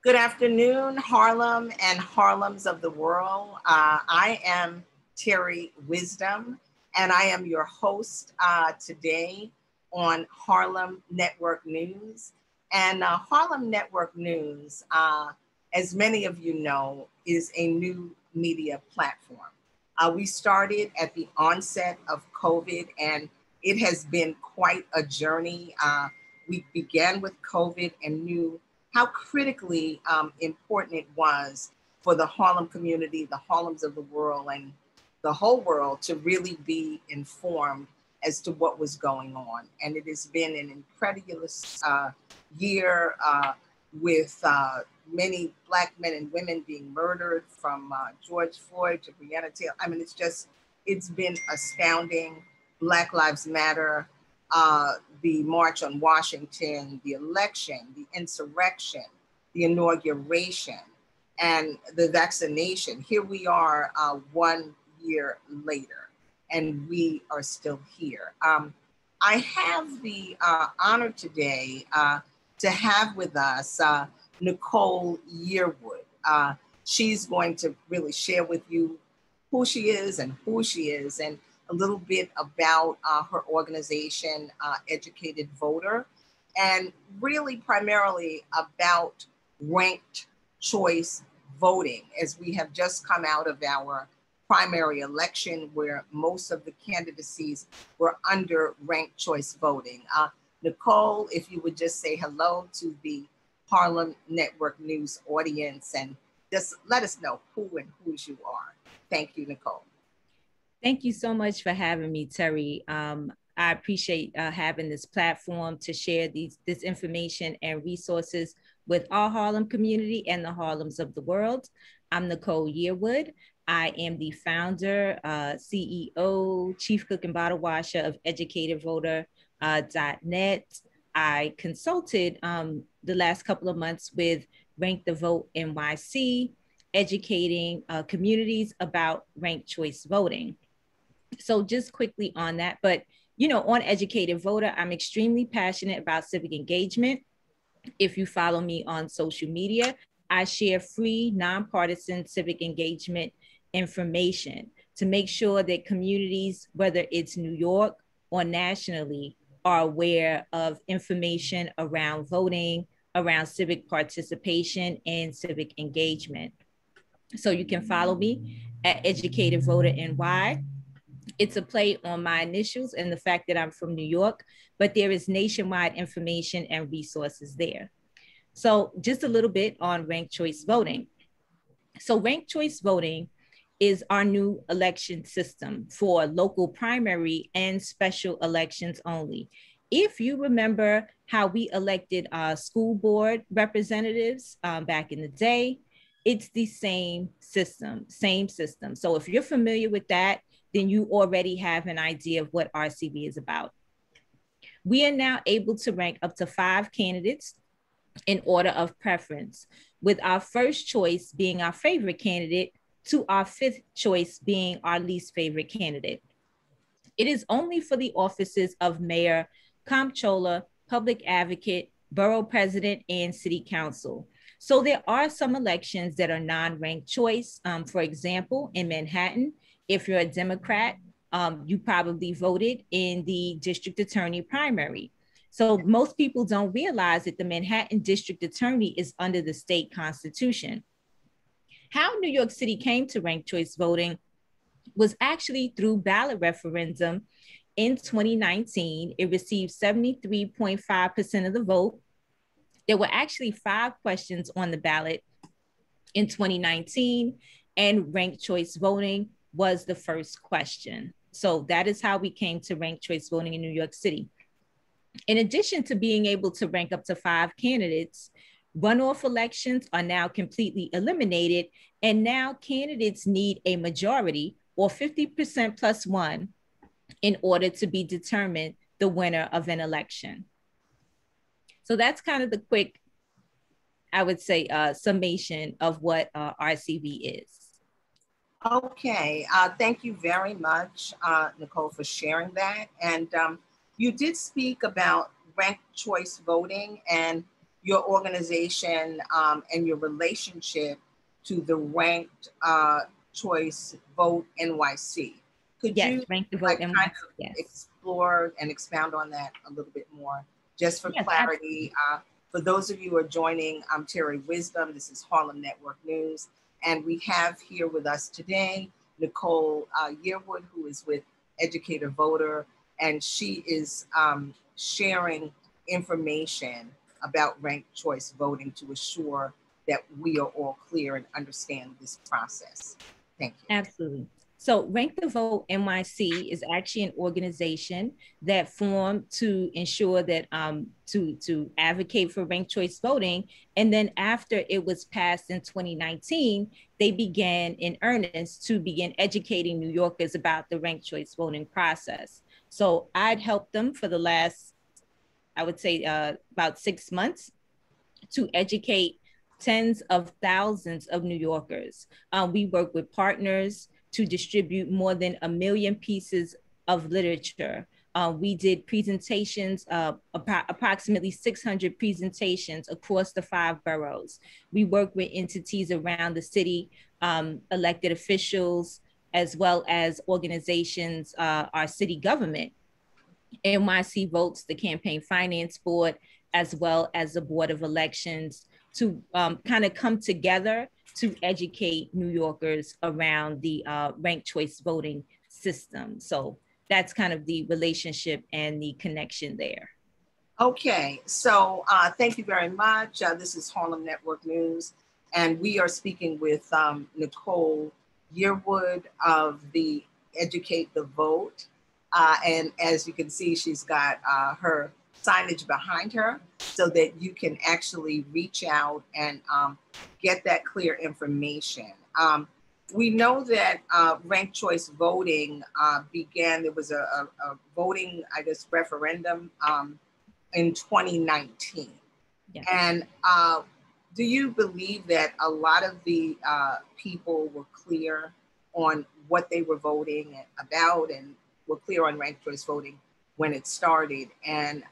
Good afternoon, Harlem and Harlems of the world. I am Terri Wisdom, and I am your host today on Harlem Network News. And Harlem Network News, as many of you know, is a new media platform. We started at the onset of COVID, and it has been quite a journey. We began with COVID and knew how critically important it was for the Harlem community, the Harlems of the world, and the whole world to really be informed as to what was going on. And it has been an incredulous year with many Black men and women being murdered, from George Floyd to Breonna Taylor. I mean, it's been astounding. Black Lives Matter, the March on Washington, the election, the insurrection, the inauguration, and the vaccination. Here we are 1 year later, and we are still here. I have the honor today to have with us Nicole Yearwood. She's going to really share with you who she is and who she is, and a little bit about her organization, Educated Voter, and really primarily about ranked choice voting, as we have just come out of our primary election where most of the candidacies were under ranked choice voting. Nicole, if you would just say hello to the Harlem Network News audience and just let us know who and whose you are. Thank you, Nicole. Thank you so much for having me, Terri. I appreciate having this platform to share this information and resources with our Harlem community and the Harlems of the world. I'm Nicole Yearwood. I am the founder, CEO, Chief Cook and Bottle Washer of EducatedVoter.net. I consulted the last couple of months with Rank the Vote NYC, educating communities about ranked choice voting. So just quickly on that, but on Educated Voter, I'm extremely passionate about civic engagement. If you follow me on social media, I share free, nonpartisan civic engagement information to make sure that communities, whether it's New York or nationally, are aware of information around voting, around civic participation and civic engagement. So you can follow me at Educated Voter NY. It's a play on my initials and the fact that I'm from New York, but there is nationwide information and resources there. So just a little bit on ranked choice voting. So ranked choice voting is our new election system for local primary and special elections only. If you remember how we elected school board representatives back in the day, it's the same system. So if you're familiar with that, then you already have an idea of what RCV is about. We are now able to rank up to 5 candidates in order of preference, with our first choice being our favorite candidate to our 5th choice being our least favorite candidate. It is only for the offices of mayor, comptroller, public advocate, borough president, and city council. So there are some elections that are non-ranked choice. For example, in Manhattan, if you're a Democrat, you probably voted in the district attorney primary. So most people don't realize that the Manhattan district attorney is under the state constitution. How New York City came to ranked choice voting was actually through ballot referendum in 2019. It received 73.5% of the vote. There were actually 5 questions on the ballot in 2019, and ranked choice voting was the first question. So that is how we came to ranked choice voting in New York City. In addition to being able to rank up to 5 candidates, runoff elections are now completely eliminated, and now candidates need a majority or 50% plus 1 in order to be determined the winner of an election. So that's kind of the quick, I would say, summation of what RCV is. Okay, thank you very much, Nicole, for sharing that. And you did speak about ranked choice voting, and your organization and your relationship to the Ranked Choice Vote NYC. Could Yes, you Rank the Vote NYC. kind of Yes. explore and expound on that a little bit more, just for clarity? For those of you who are joining, I'm Terri Wisdom. This is Harlem Network News. And we have here with us today, Nicole Yearwood, who is with Educator Voter, and she is sharing information about ranked choice voting to assure that we are all clear and understand this process. Thank you. Absolutely. So Rank the Vote NYC is actually an organization that formed to ensure that to advocate for ranked choice voting. And then after it was passed in 2019, they began in earnest to begin educating New Yorkers about the ranked choice voting process. So I'd helped them for the last, I would say about 6 months to educate tens of thousands of New Yorkers. We work with partners to distribute more than 1 million pieces of literature. We did presentations, approximately 600 presentations across the 5 boroughs. We work with entities around the city, elected officials, as well as organizations, our city government. NYC Votes, the Campaign Finance Board, as well as the Board of Elections, to kind of come together to educate New Yorkers around the ranked choice voting system. So that's kind of the relationship and the connection there. Okay, so thank you very much. This is Harlem Network News, and we are speaking with Nicole Yearwood of the Educate the Vote. And as you can see, she's got her signage behind her so that you can actually reach out and get that clear information. We know that ranked choice voting began, there was a voting, I guess, referendum in 2019. Yes. And do you believe that a lot of the people were clear on what they were voting about and were clear on ranked choice voting when it started? And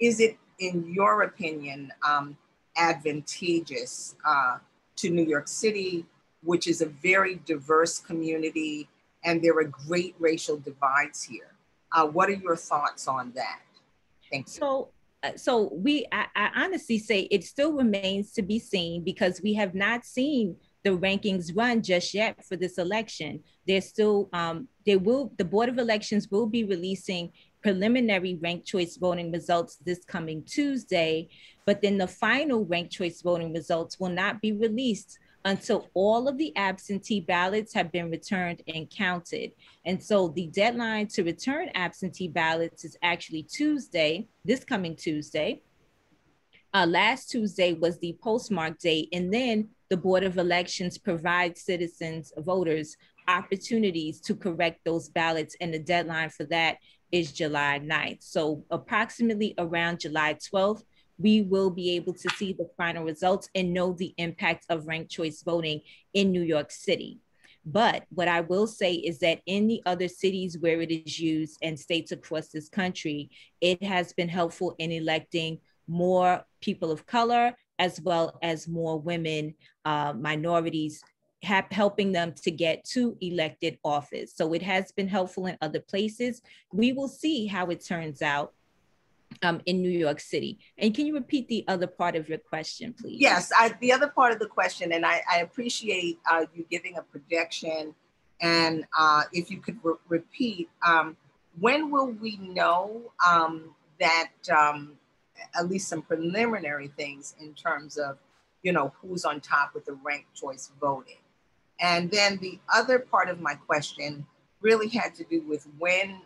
is it, in your opinion, advantageous to New York City, which is a very diverse community, and there are great racial divides here? What are your thoughts on that? Thank you. So I honestly say it still remains to be seen, because we have not seen the rankings run just yet for this election. There's still, the Board of Elections will be releasing preliminary ranked choice voting results this coming Tuesday, but then the final ranked choice voting results will not be released until all of the absentee ballots have been returned and counted. And so the deadline to return absentee ballots is actually Tuesday, this coming Tuesday. Last Tuesday was the postmark date, and then the Board of Elections provides citizens, voters, opportunities to correct those ballots, and the deadline for that is July 9th. So approximately around July 12th, we will be able to see the final results and know the impact of ranked choice voting in New York City. But what I will say is that in the other cities where it is used and states across this country, it has been helpful in electing more people of color, as well as more women, minorities, helping them to get to elected office. So it has been helpful in other places. We will see how it turns out in New York City. And can you repeat the other part of your question, please? Yes, the other part of the question, and I appreciate you giving a projection, and if you could repeat, when will we know that at least some preliminary things in terms of, you know, who's on top with the ranked choice voting? And then the other part of my question really had to do with when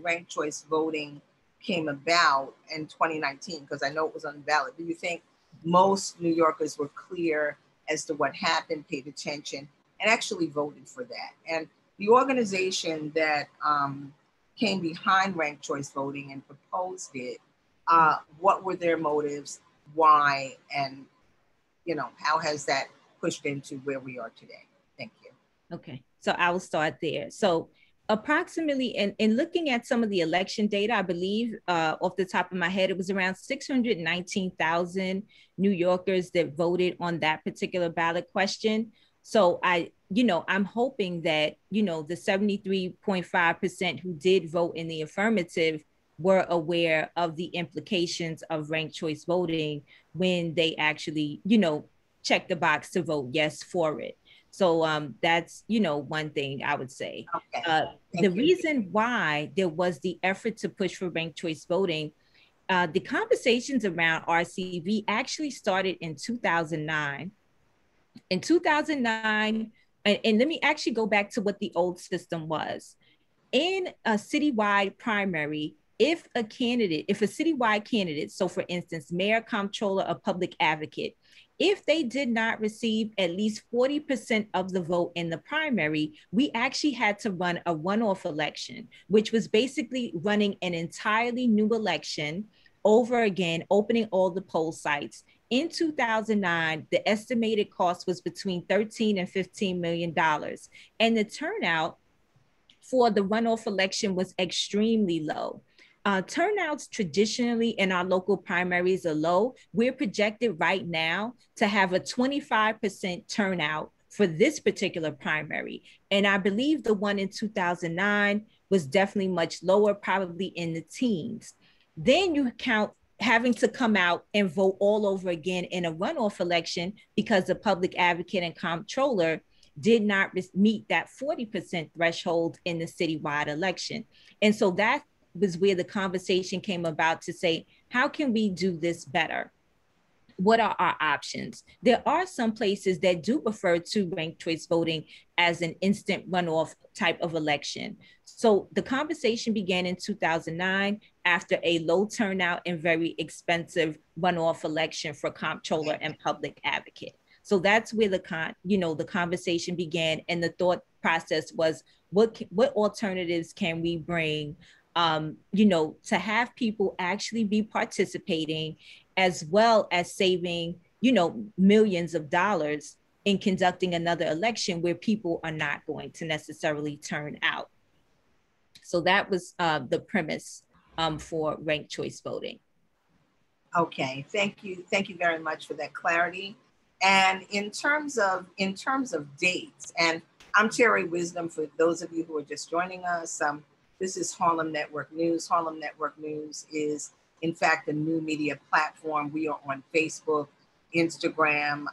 ranked choice voting came about in 2019, because I know it was on the ballot. Do you think most New Yorkers were clear as to what happened, paid attention, and actually voted for that? And the organization that came behind ranked choice voting and proposed it, what were their motives, why, and, you know, how has that pushed into where we are today? Thank you. Okay, so I will start there. So Approximately, in looking at some of the election data, I believe off the top of my head, it was around 619,000 New Yorkers that voted on that particular ballot question. So I'm hoping that, the 73.5% who did vote in the affirmative were aware of the implications of ranked choice voting when they actually, check the box to vote yes for it. So that's, one thing I would say. Okay. The reason why there was the effort to push for ranked choice voting, the conversations around RCV actually started in 2009. In 2009, and let me actually go back to what the old system was. In a citywide primary, if a citywide candidate, so for instance, mayor, comptroller, or public advocate, if they did not receive at least 40% of the vote in the primary, we actually had to run a runoff election, which was basically running an entirely new election over again, opening all the poll sites. In 2009, the estimated cost was between $13 and $15 million. And the turnout for the runoff election was extremely low. Turnouts traditionally in our local primaries are low. We're projected right now to have a 25% turnout for this particular primary. And I believe the one in 2009 was definitely much lower, probably in the teens. Then you count having to come out and vote all over again in a runoff election because the public advocate and comptroller did not meet that 40% threshold in the citywide election. And so that was where the conversation came about to say, how can we do this better? What are our options? There are some places that do refer to ranked choice voting as an instant runoff type of election. So the conversation began in 2009 after a low turnout and very expensive runoff election for comptroller and public advocate. So that's where the conversation began, and the thought process was, what alternatives can we bring, to have people actually be participating, as well as saving, millions of dollars in conducting another election where people are not going to necessarily turn out. So that was the premise for ranked choice voting. Okay, thank you very much for that clarity. And in terms of dates, and I'm Terri Wisdom for those of you who are just joining us. This is Harlem Network News. Harlem Network News is, in fact, a new media platform. We are on Facebook, Instagram,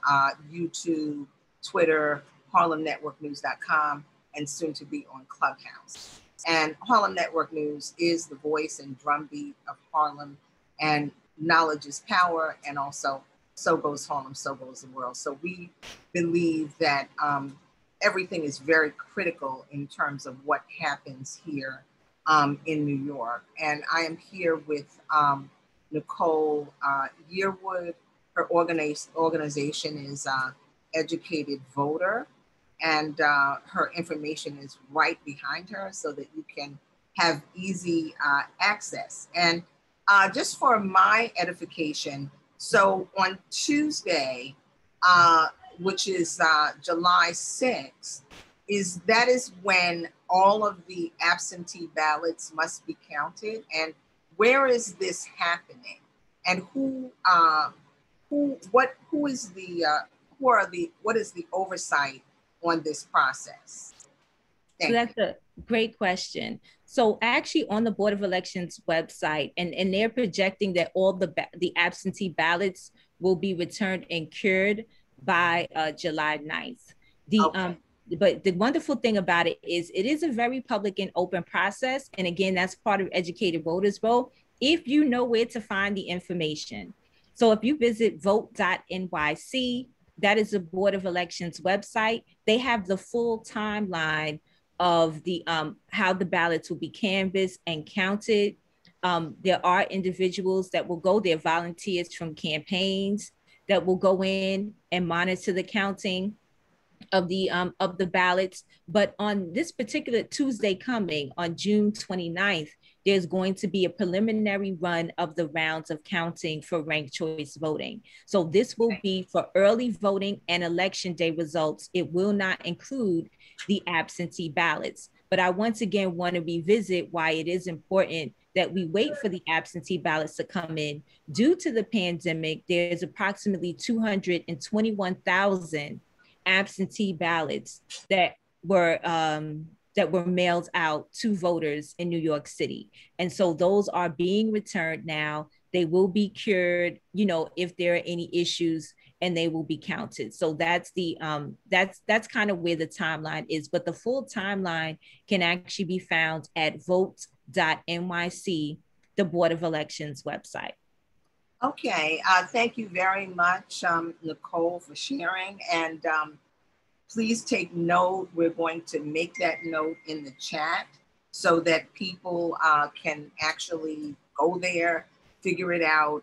YouTube, Twitter, HarlemNetworkNews.com, and soon to be on Clubhouse. And Harlem Network News is the voice and drumbeat of Harlem, and knowledge is power, and also so goes Harlem, so goes the world. So we believe that everything is very critical in terms of what happens here in New York. And I am here with Nicole Yearwood. Her organization is Educated Voter, and her information is right behind her so that you can have easy access. And just for my edification, so on Tuesday, which is July 6th, that is when all of the absentee ballots must be counted. And where is this happening? And what is the oversight on this process? So that's a great question. So actually on the Board of Elections website, and they're projecting that all the absentee ballots will be returned and cured by July 9th. But the wonderful thing about it is a very public and open process. And again, that's part of Educated Voters Vote, if you know where to find the information. So if you visit vote.nyc, that is the Board of Elections website, they have the full timeline of the how the ballots will be canvassed and counted. There are individuals that will go there, volunteers from campaigns that will go in and monitor the counting of the ballots. But on this particular Tuesday coming, on June 29th, there's going to be a preliminary run of the rounds of counting for ranked choice voting. So this will be for early voting and election day results. It will not include the absentee ballots. But I once again want to revisit why it is important that we wait for the absentee ballots to come in. Due to the pandemic, there's approximately 221,000 absentee ballots were that were mailed out to voters in New York City. And so those are being returned now. They will be cured, if there are any issues, and they will be counted. So that's that's kind of where the timeline is. But the full timeline can actually be found at vote.nyc, the Board of Elections website. Okay, thank you very much, Nicole, for sharing. And please take note. We're going to make that note in the chat so that people can actually go there, figure it out,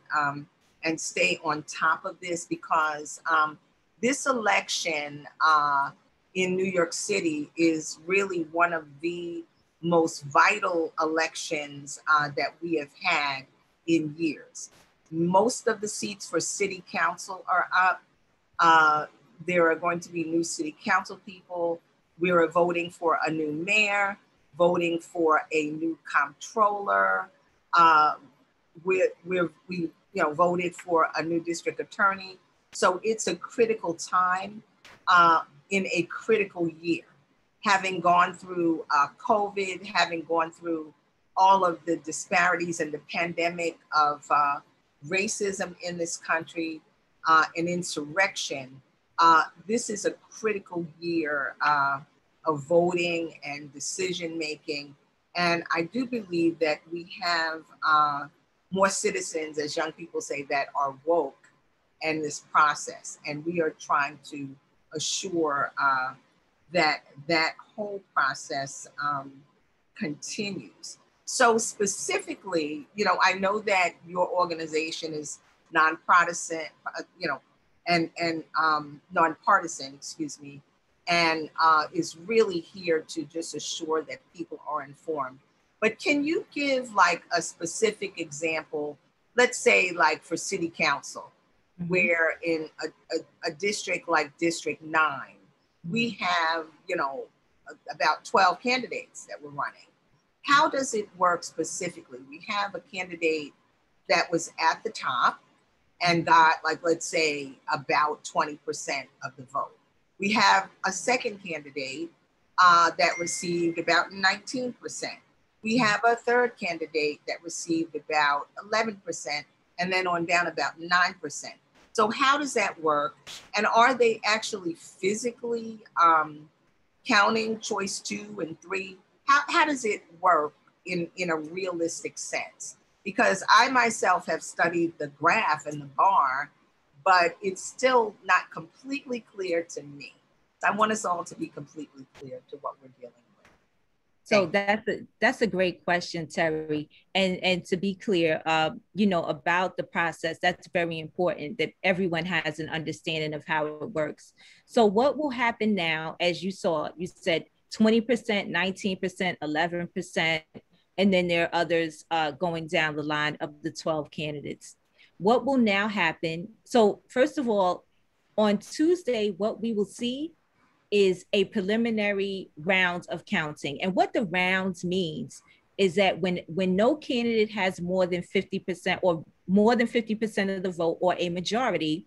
and stay on top of this, because this election in New York City is really one of the most vital elections that we have had in years. Most of the seats for city council are up. There are going to be new city council people. We are voting for a new mayor, voting for a new comptroller. We voted for a new district attorney. So it's a critical time in a critical year. Having gone through COVID, having gone through all of the disparities and the pandemic of racism in this country and insurrection, this is a critical year of voting and decision making. And I do believe that we have more citizens, as young people say, that are woke in this process. And we are trying to assure that that whole process continues. So specifically, I know that your organization is nonpartisan, and nonpartisan, and is really here to just assure that people are informed. But can you give like a specific example, let's say like for city council, where in a district like District 9, we have, about 12 candidates that we're running. How does it work specifically? We have a candidate that was at the top and got, like, let's say about 20% of the vote. We have a second candidate that received about 19%. We have a third candidate that received about 11%, and then on down about 9%. So how does that work? And are they actually physically counting choice 2 and 3? How does it work in a realistic sense? Because I myself have studied the graph and the bar, but it's still not completely clear to me. So I want us all to be completely clear to what we're dealing with. So that's a great question, Terry. And to be clear, about the process, that's very important that everyone has an understanding of how it works. So what will happen now, as you saw, you said 20%, 19%, 11%, and then there are others going down the line of the 12 candidates. What will now happen? So first of all, on Tuesday, what we will see is a preliminary round of counting. And what the rounds means is that when no candidate has more than 50% or more than 50% of the vote or a majority,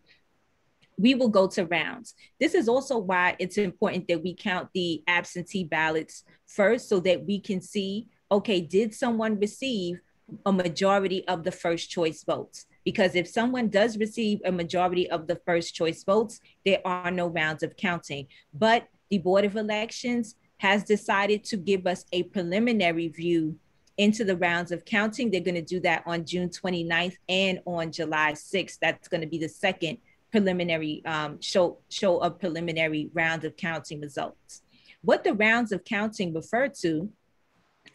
we will go to rounds. This is also why it's important that we count the absentee ballots first so that we can see, okay, did someone receive a majority of the first choice votes? Because if someone does receive a majority of the first choice votes, there are no rounds of counting. But the Board of Elections has decided to give us a preliminary view into the rounds of counting. They're going to do that on June 29th and on July 6th. That's going to be the second preliminary show a preliminary round of counting results. What the rounds of counting refer to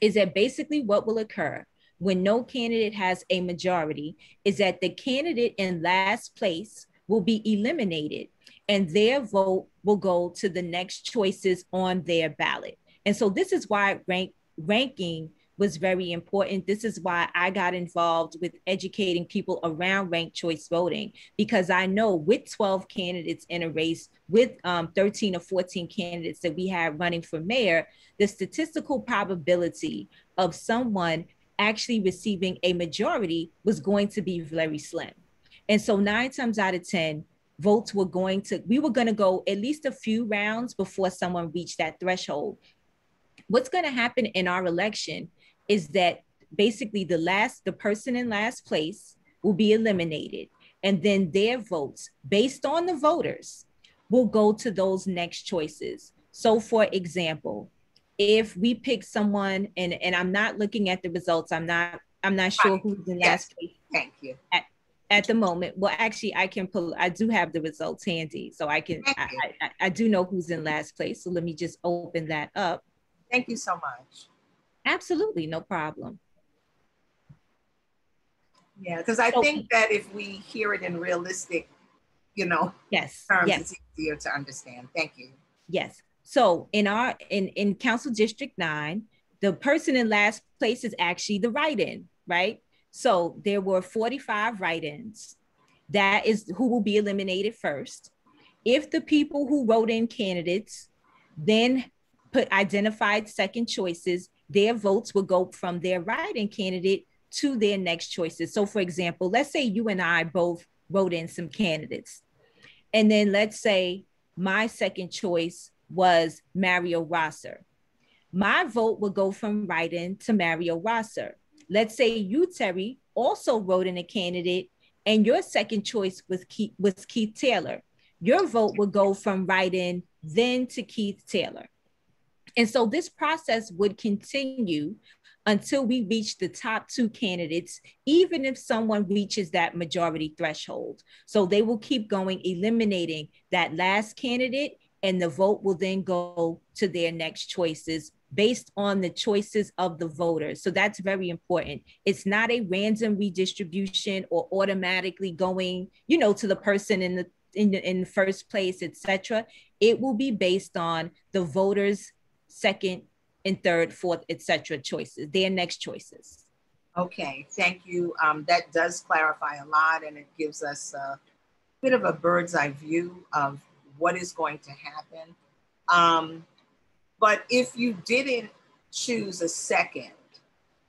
is that basically what will occur when no candidate has a majority is that the candidate in last place will be eliminated and their vote will go to the next choices on their ballot. And so this is why ranking was very important. This is why I got involved with educating people around ranked choice voting, because I know with 12 candidates in a race, with 13 or 14 candidates that we had running for mayor, the statistical probability of someone actually receiving a majority was going to be very slim. And so 9 times out of 10, we were going to go at least a few rounds before someone reached that threshold. What's going to happen in our election is that basically the person in last place will be eliminated, and then their votes based on the voters will go to those next choices. So for example, if we pick someone, and I'm not looking at the results, I'm not sure who's in last place. Thank you. At the moment. Well, actually, I do have the results handy, so I do know who's in last place. So let me just open that up. Thank you so much. Absolutely, no problem. Yeah, because I think that if we hear it in realistic, terms, it's easier to understand. Thank you. Yes. So in Council District 9, the person in last place is actually the write-in, right? So there were 45 write-ins. That is who will be eliminated first. If the people who wrote in candidates then identified second choices, their votes will go from their write-in candidate to their next choices. So for example, let's say you and I both wrote in some candidates. And then let's say my second choice was Mario Rosser. My vote will go from write-in to Mario Rosser. Let's say you, Terry, also wrote in a candidate and your second choice was Keith Taylor. Your vote would go from write-in then to Keith Taylor. And so this process would continue until we reach the top 2 candidates, even if someone reaches that majority threshold. So they will keep going, eliminating that last candidate, and the vote will then go to their next choices based on the choices of the voters. So that's very important. It's not a random redistribution or automatically going, to the person in the first place, etc. It will be based on the voters' second and third, fourth, etc. choices, their next choices. Okay, thank you. That does clarify a lot, and it gives us a bit of a bird's eye view of what is going to happen. But if you didn't choose a second,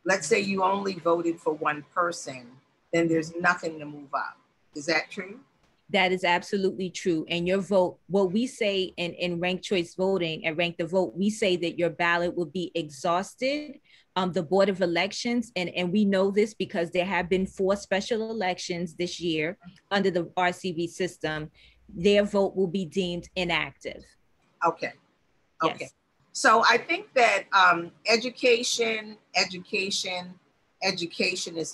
let's say you only voted for one person, then there's nothing to move up. Is that true? That is absolutely true. And your vote, what we say in ranked choice voting and rank the vote, we say that your ballot will be exhausted. The Board of Elections, and we know this because there have been 4 special elections this year under the RCV system, their vote will be deemed inactive. Okay. Yes. So I think that education is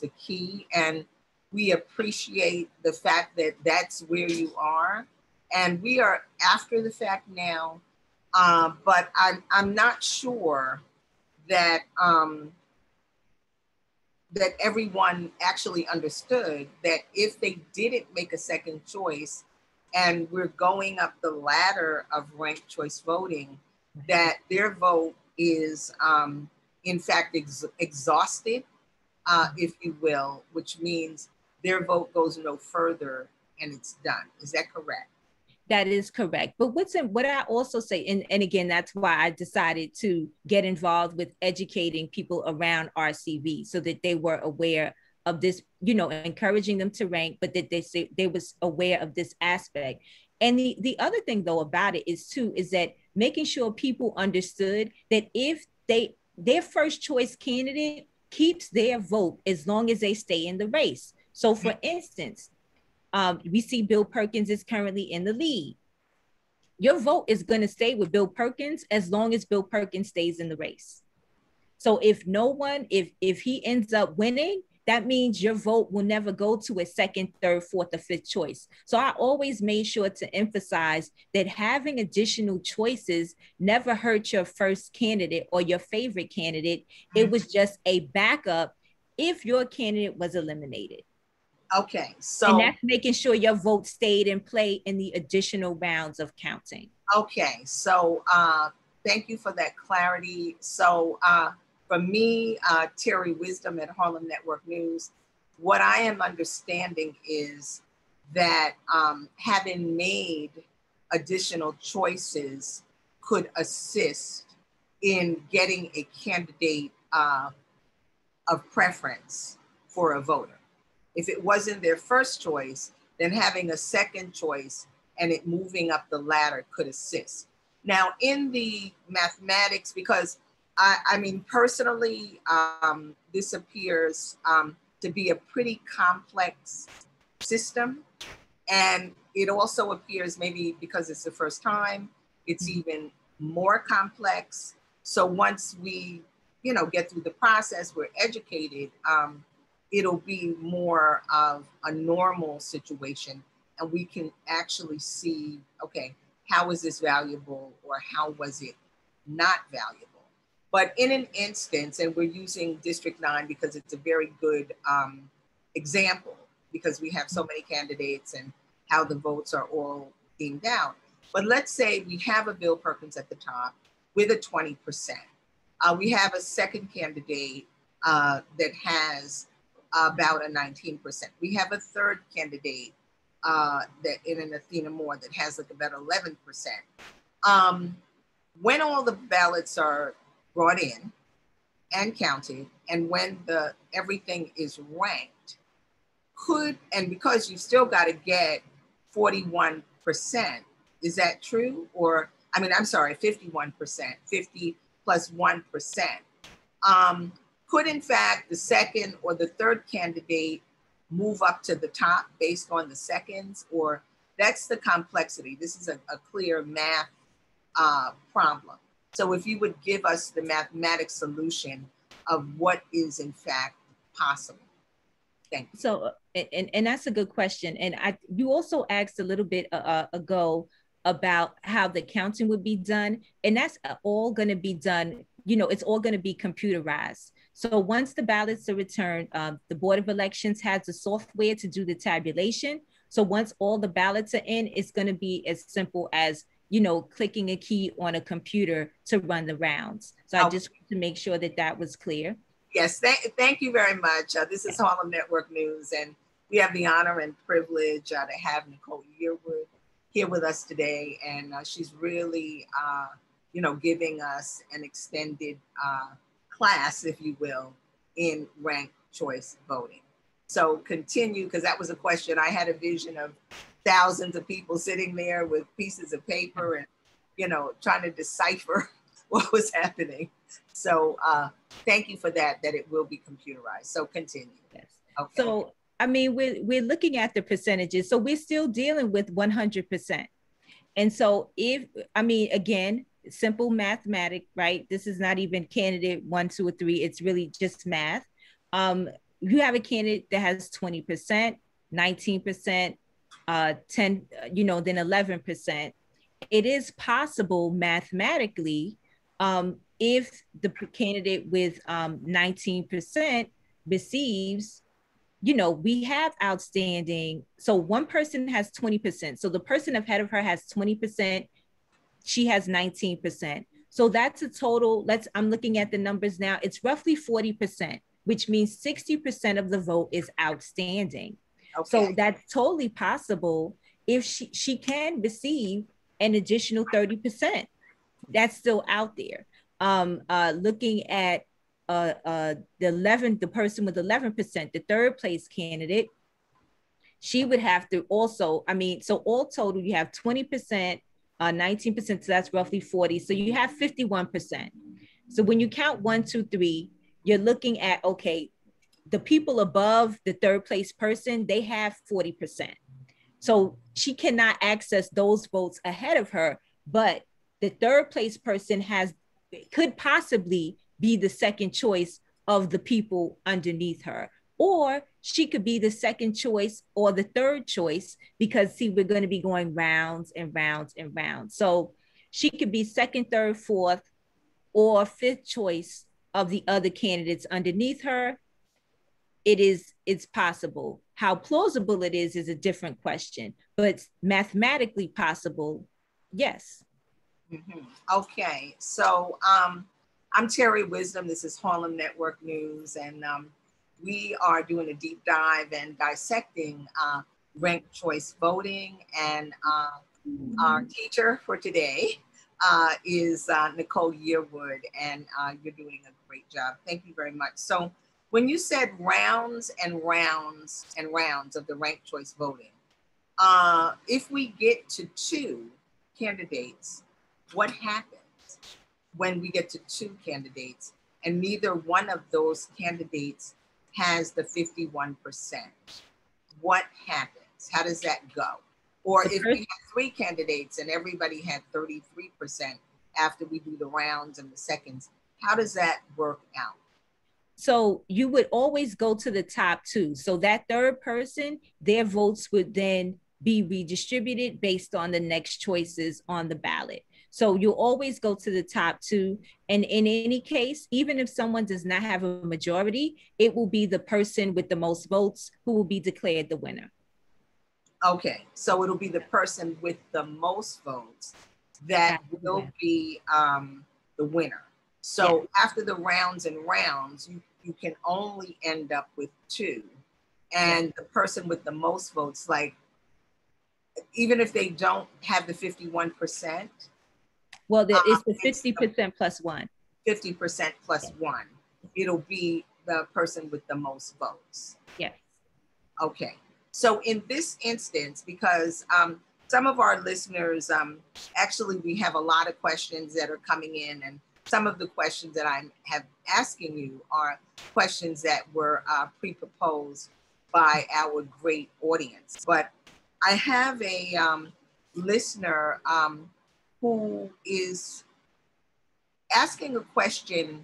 the key, and we appreciate the fact that that's where you are, and we are after the fact now. But I'm not sure that that everyone actually understood that if they didn't make a second choice, and we're going up the ladder of ranked choice voting, that their vote is in fact exhausted, if you will, which means their vote goes no further and it's done. Is that correct? That is correct. But what I also say, and again, that's why I decided to get involved with educating people around RCV so that they were aware of this, encouraging them to rank, but that they was aware of this aspect. And the other thing though about it is that making sure people understood that if their first choice candidate keeps their vote as long as they stay in the race. So for instance, we see Bill Perkins is currently in the lead. Your vote is going to stay with Bill Perkins as long as Bill Perkins stays in the race. So if he ends up winning, that means your vote will never go to a second, third, fourth, or fifth choice. So I always made sure to emphasize that having additional choices never hurt your first candidate or your favorite candidate. It was just a backup if your candidate was eliminated. Okay, so and that's making sure your vote stayed in play in the additional rounds of counting. Okay, so thank you for that clarity. So For me, Terri Wisdom at Harlem Network News, what I am understanding is that having made additional choices could assist in getting a candidate of preference for a voter. If it wasn't their first choice, then having a second choice and it moving up the ladder could assist. Now, in the mathematics, because I mean, personally, this appears to be a pretty complex system. And it also appears, maybe because it's the first time, it's even more complex. So once we, get through the process, we're educated, it'll be more of a normal situation, and we can actually see, okay, how is this valuable, or how was it not valuable? But in an instance, and we're using District 9 because it's a very good example, because we have so many candidates and how the votes are all deemed out. But let's say we have a Bill Perkins at the top with a 20%. We have a second candidate that has about a 19%. We have a third candidate that in an Athena Moore that has like about 11%. When all the ballots are brought in and counted, and when everything is ranked, and because you still got to get 41%, is that true? Or, I'm sorry, 51%, 50 plus 1%. Could in fact the second or the third candidate move up to the top based on the seconds? Or that's the complexity. This is a clear math problem. So if you would give us the mathematical solution of what is in fact possible. Thank you. So, and that's a good question. And you also asked a little bit ago about how the counting would be done. And that's all going to be done, it's all going to be computerized. So once the ballots are returned, the Board of Elections has the software to do the tabulation. So once all the ballots are in, it's going to be as simple as, clicking a key on a computer to run the rounds. So I just want to make sure that that was clear. Yes, thank you very much. This is Harlem Network News, and we have the honor and privilege to have Nicole Yearwood here with us today. And she's really, giving us an extended class, if you will, in ranked choice voting. So continue, because that was a question. I had a vision of thousands of people sitting there with pieces of paper and, trying to decipher what was happening. So thank you for that it will be computerized. So continue. Yes. Okay. So, we're looking at the percentages. So we're still dealing with 100%. And so again, simple mathematics, right? This is not even candidate 1, 2, or 3. It's really just math. You have a candidate that has 20%, 19%, 10, then 11%. It is possible mathematically, if the candidate with 19% receives, we have outstanding. So one person has 20%. So the person ahead of her has 20%. She has 19%. So that's a total, I'm looking at the numbers now. It's roughly 40%, which means 60% of the vote is outstanding. Okay. So that's totally possible if she can receive an additional 30%. That's still out there. Looking at the person with 11%, the third place candidate, she would have to also, so all total, you have 20%, 19%, so that's roughly 40. So you have 51%. So when you count 1, 2, 3, you're looking at, okay, the people above the third place person, they have 40%. So she cannot access those votes ahead of her, but the third place person could possibly be the second choice of the people underneath her. Or she could be the second choice or the third choice, because see, we're going to be going rounds and rounds and rounds. So she could be second, third, fourth, or fifth choice of the other candidates underneath her. It's possible. How plausible it is a different question, but mathematically possible, yes. Mm-hmm. Okay, so I'm Terri Wisdom. This is Harlem Network News, and we are doing a deep dive and dissecting ranked choice voting. And our teacher for today is Nicole Yearwood, and you're doing a great job. Thank you very much. So when you said rounds and rounds and rounds of the ranked choice voting, if we get to 2 candidates, what happens when we get to 2 candidates and neither one of those candidates has the 51%? What happens? How does that go? Or if we have 3 candidates and everybody had 33% after we do the rounds and the seconds, how does that work out? So you would always go to the top 2. So that third person, their votes would then be redistributed based on the next choices on the ballot. So you'll always go to the top 2. And in any case, even if someone does not have a majority, it will be the person with the most votes who will be declared the winner. Okay, so it'll be the person with the most votes that will be the winner. So after the rounds and rounds, you can only end up with 2. And the person with the most votes, like, even if they don't have the 51%. Well, it's the 50% plus 1. 50% plus 1. It'll be the person with the most votes. Yes. Okay. So in this instance, because some of our listeners, actually, we have a lot of questions that are coming in, and some of the questions that I have asking you are questions that were pre-proposed by our great audience. But I have a listener who is asking a question: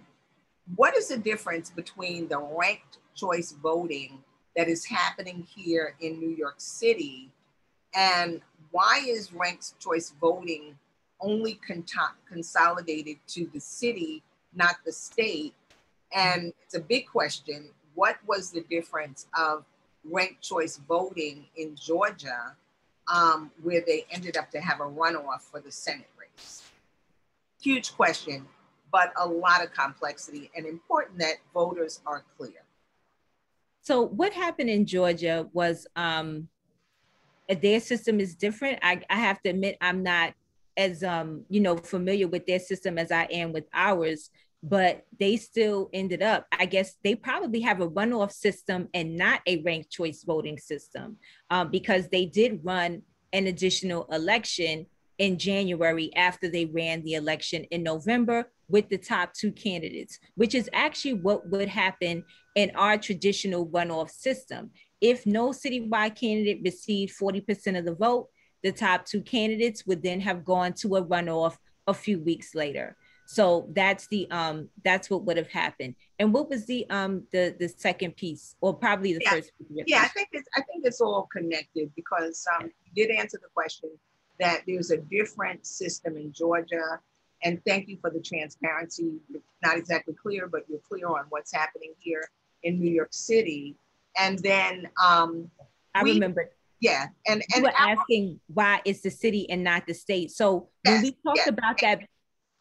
what is the difference between the ranked choice voting that is happening here in New York City, and why is ranked choice voting only consolidated to the city, not the state? And it's a big question. What was the difference of ranked choice voting in Georgia, where they ended up to have a runoff for the Senate race? Huge question, but a lot of complexity, and important that voters are clear. So what happened in Georgia was their system is different. I have to admit, I'm not as familiar with their system as I am with ours, but they still ended up, I guess they probably have a runoff system and not a ranked choice voting system, because they did run an additional election in January after they ran the election in November with the top 2 candidates, which is actually what would happen in our traditional runoff system. If no citywide candidate received 40% of the vote, the top 2 candidates would then have gone to a runoff a few weeks later. So that's what would have happened. And what was the second piece, or probably the first piece? Yeah, I think it's all connected, because you did answer the question that there's a different system in Georgia. And thank you for the transparency. You're not exactly clear, but you're clear on what's happening here in New York City. And then I remember. Yeah. And you were asking why it's the city and not the state. So when we talked about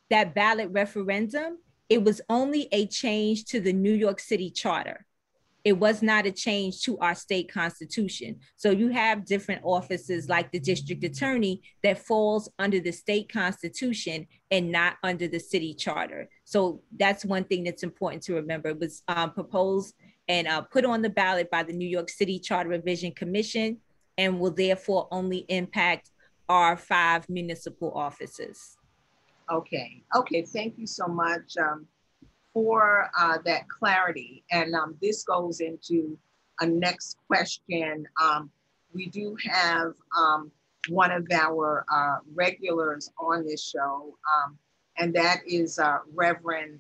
that ballot referendum, it was only a change to the New York City charter. It was not a change to our state constitution. So you have different offices like the district attorney that falls under the state constitution and not under the city charter. So that's one thing that's important to remember. It was proposed and put on the ballot by the New York City Charter Revision Commission, and will therefore only impact our 5 municipal offices. Okay, thank you so much for that clarity. And this goes into a next question. We do have one of our regulars on this show, and that is Reverend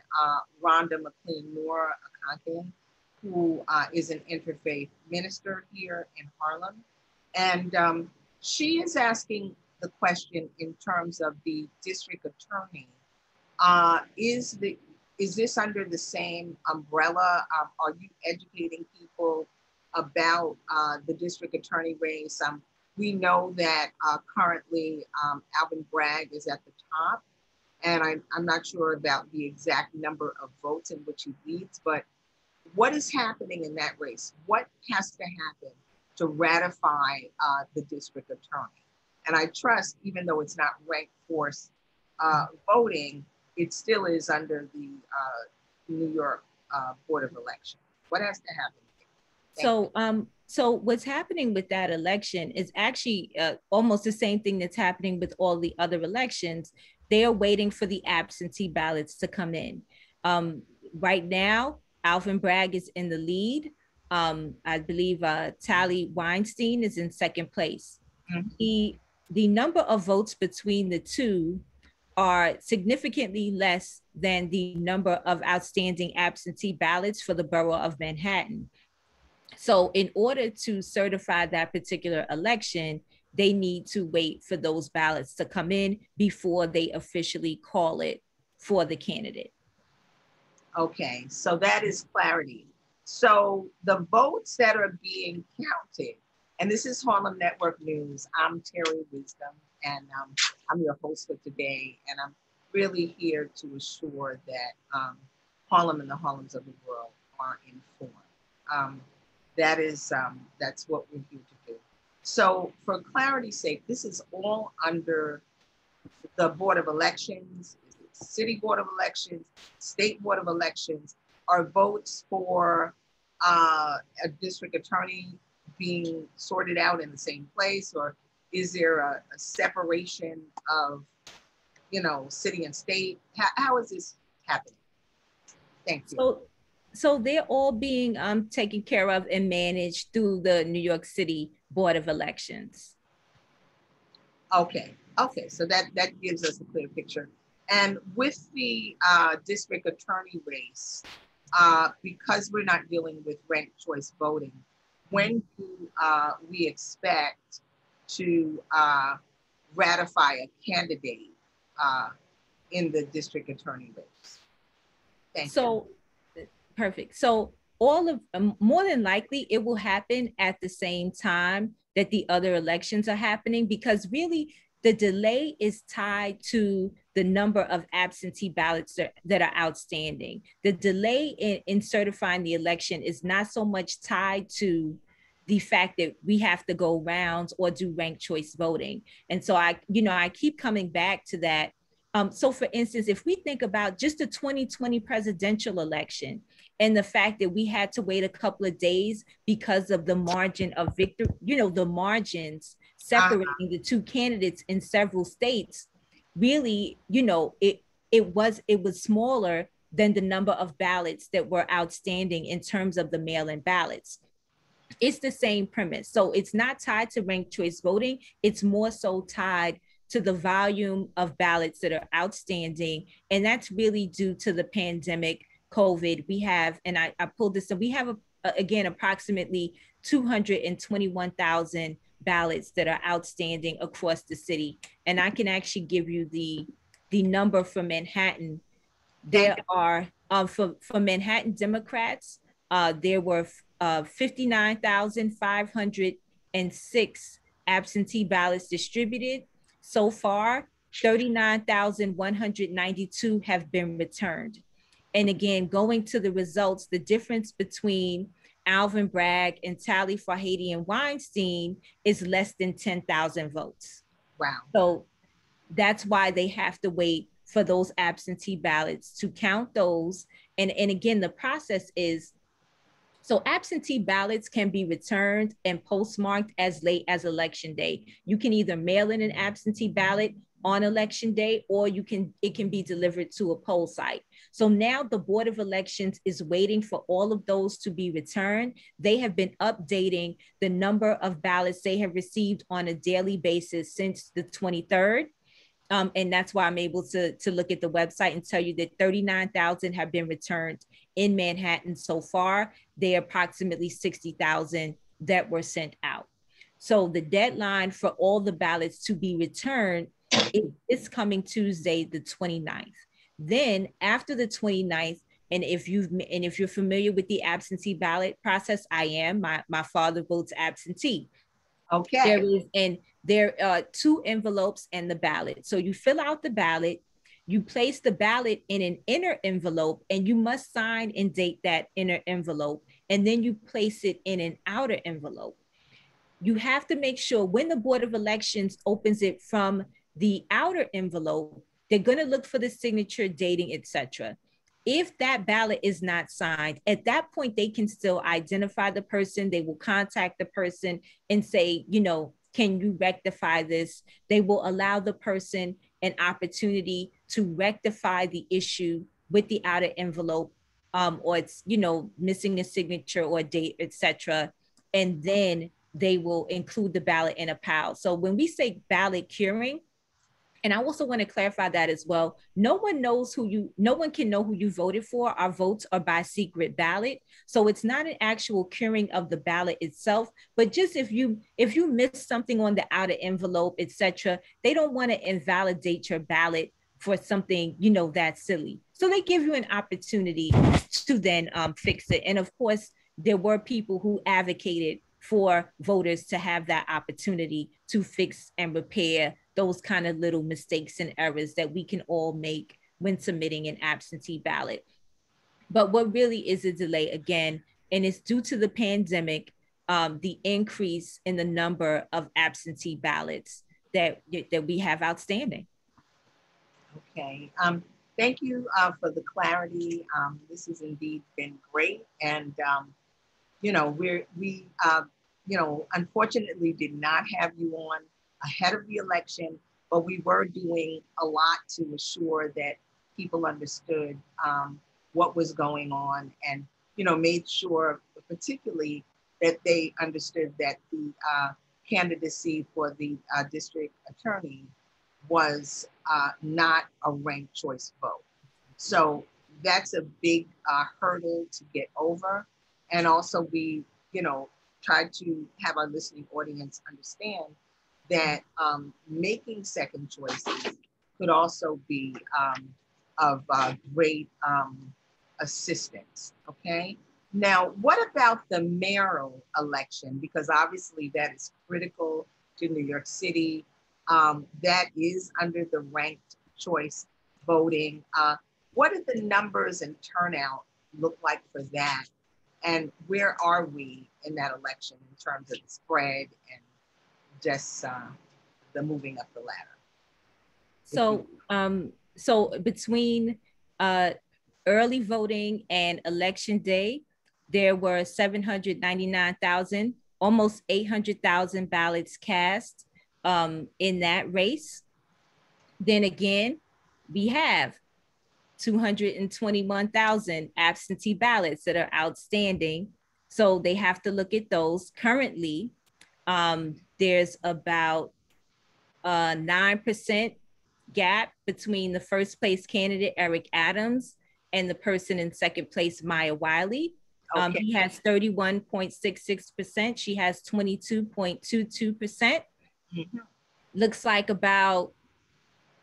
Rhonda McLean-Moore Akankin, who is an interfaith minister here in Harlem. And she is asking the question in terms of the district attorney. Is this under the same umbrella? Are you educating people about the district attorney race? We know that currently Alvin Bragg is at the top, and I'm not sure about the exact number of votes in which he leads, but what is happening in that race? What has to happen to ratify the district attorney? And I trust, even though it's not ranked force voting, it still is under the New York Board of Elections. What has to happen? So what's happening with that election is actually almost the same thing that's happening with all the other elections. They are waiting for the absentee ballots to come in. Right now, Alvin Bragg is in the lead. I believe Tally Weinstein is in second place. Mm-hmm. The number of votes between the two are significantly less than the number of outstanding absentee ballots for the borough of Manhattan. So in order to certify that particular election, they need to wait for those ballots to come in before they officially call it for the candidate. Okay, so that is clarity. So the votes that are being counted, and this is Harlem Network News. I'm Terri Wisdom, and I'm your host for today. And I'm really here to assure that Harlem and the Harlems of the world are informed. That's what we're here to do. So for clarity's sake, this is all under the Board of Elections, City Board of Elections, State Board of Elections. Are votes for a district attorney being sorted out in the same place, or is there a separation of, city and state? How is this happening? Thank you. So they're all being taken care of and managed through the New York City Board of Elections. Okay, so that gives us a clear picture. And with the district attorney race, because we're not dealing with ranked choice voting, when do we expect to ratify a candidate in the district attorney race? Thank you. Perfect. So more than likely, it will happen at the same time that the other elections are happening, because really the delay is tied to the number of absentee ballots that are outstanding. The delay in certifying the election is not so much tied to the fact that we have to go rounds or do ranked choice voting. And so I keep coming back to that. So for instance, if we think about just the 2020 presidential election and the fact that we had to wait a couple of days because of the margin of victory, the margins separating the two candidates in several states, really, it was smaller than the number of ballots that were outstanding in terms of the mail-in ballots. It's the same premise. So it's not tied to ranked choice voting. It's more so tied to the volume of ballots that are outstanding. And that's really due to the pandemic, COVID. We have, and I pulled this up, we have, again, approximately 221,000 ballots that are outstanding across the city. And I can actually give you the number for Manhattan. There are, for Manhattan Democrats, there were 59,506 absentee ballots distributed. So far, 39,192 have been returned. And again, going to the results, the difference between Alvin Bragg and Tally Farhadian Weinstein is less than 10,000 votes. Wow. So that's why they have to wait for those absentee ballots to count those. And again, the process is, so absentee ballots can be returned and postmarked as late as election day. You can either mail in an absentee ballot on election day, or it can be delivered to a poll site. So now the Board of Elections is waiting for all of those to be returned. They have been updating the number of ballots they have received on a daily basis since the 23rd. And that's why I'm able to look at the website and tell you that 39,000 have been returned in Manhattan so far. There are approximately 60,000 that were sent out. So the deadline for all the ballots to be returned is coming Tuesday, the 29th. Then after the 29th, and if you're familiar with the absentee ballot process, I am. My father votes absentee. Okay. There are 2 envelopes and the ballot. So you fill out the ballot, You place the ballot in an inner envelope, and you must sign and date that inner envelope. And then you place it in an outer envelope. You have to make sure when the Board of Elections opens it from the outer envelope, they're going to look for the signature, dating, etc. If that ballot is not signed, at that point, they can still identify the person. They will contact the person and say, you know, can you rectify this? They will allow the person an opportunity to rectify the issue with the outer envelope, or it's, you know, missing a signature or a date, etc. And then they will include the ballot in a pile. So when we say ballot curing, and I also want to clarify that as well, no one can know who you voted for. Our votes are by secret ballot. So it's not an actual curing of the ballot itself, but just if you miss something on the outer envelope, etc., they don't want to invalidate your ballot for something, you know, that's silly. So they give you an opportunity to then fix it. And of course, there were people who advocated for voters to have that opportunity to fix and repair those kind of little mistakes and errors that we can all make when submitting an absentee ballot. But what really is a delay, again, and it's due to the pandemic, the increase in the number of absentee ballots that we have outstanding. Okay. Thank you for the clarity. This has indeed been great. And, you know, we unfortunately did not have you on ahead of the election, but we were doing a lot to assure that people understood what was going on, and, you know, made sure particularly that they understood that the candidacy for the district attorney was not a ranked choice vote. So that's a big hurdle to get over. And also we, you know, tried to have our listening audience understand that making second choices could also be of great assistance, okay? Now, what about the mayoral election? Because obviously that is critical to New York City. That is under the ranked choice voting. What do the numbers and turnout look like for that? And where are we in that election in terms of the spread and just the moving up the ladder? So between early voting and election day, there were 799,000, almost 800,000 ballots cast in that race. Then again, we have 221,000 absentee ballots that are outstanding. So they have to look at those. Currently, there's about 9% gap between the first place candidate, Eric Adams, and the person in second place, Maya Wiley. Okay. He has 31.66%. She has 22.22%. Mm-hmm. Looks like about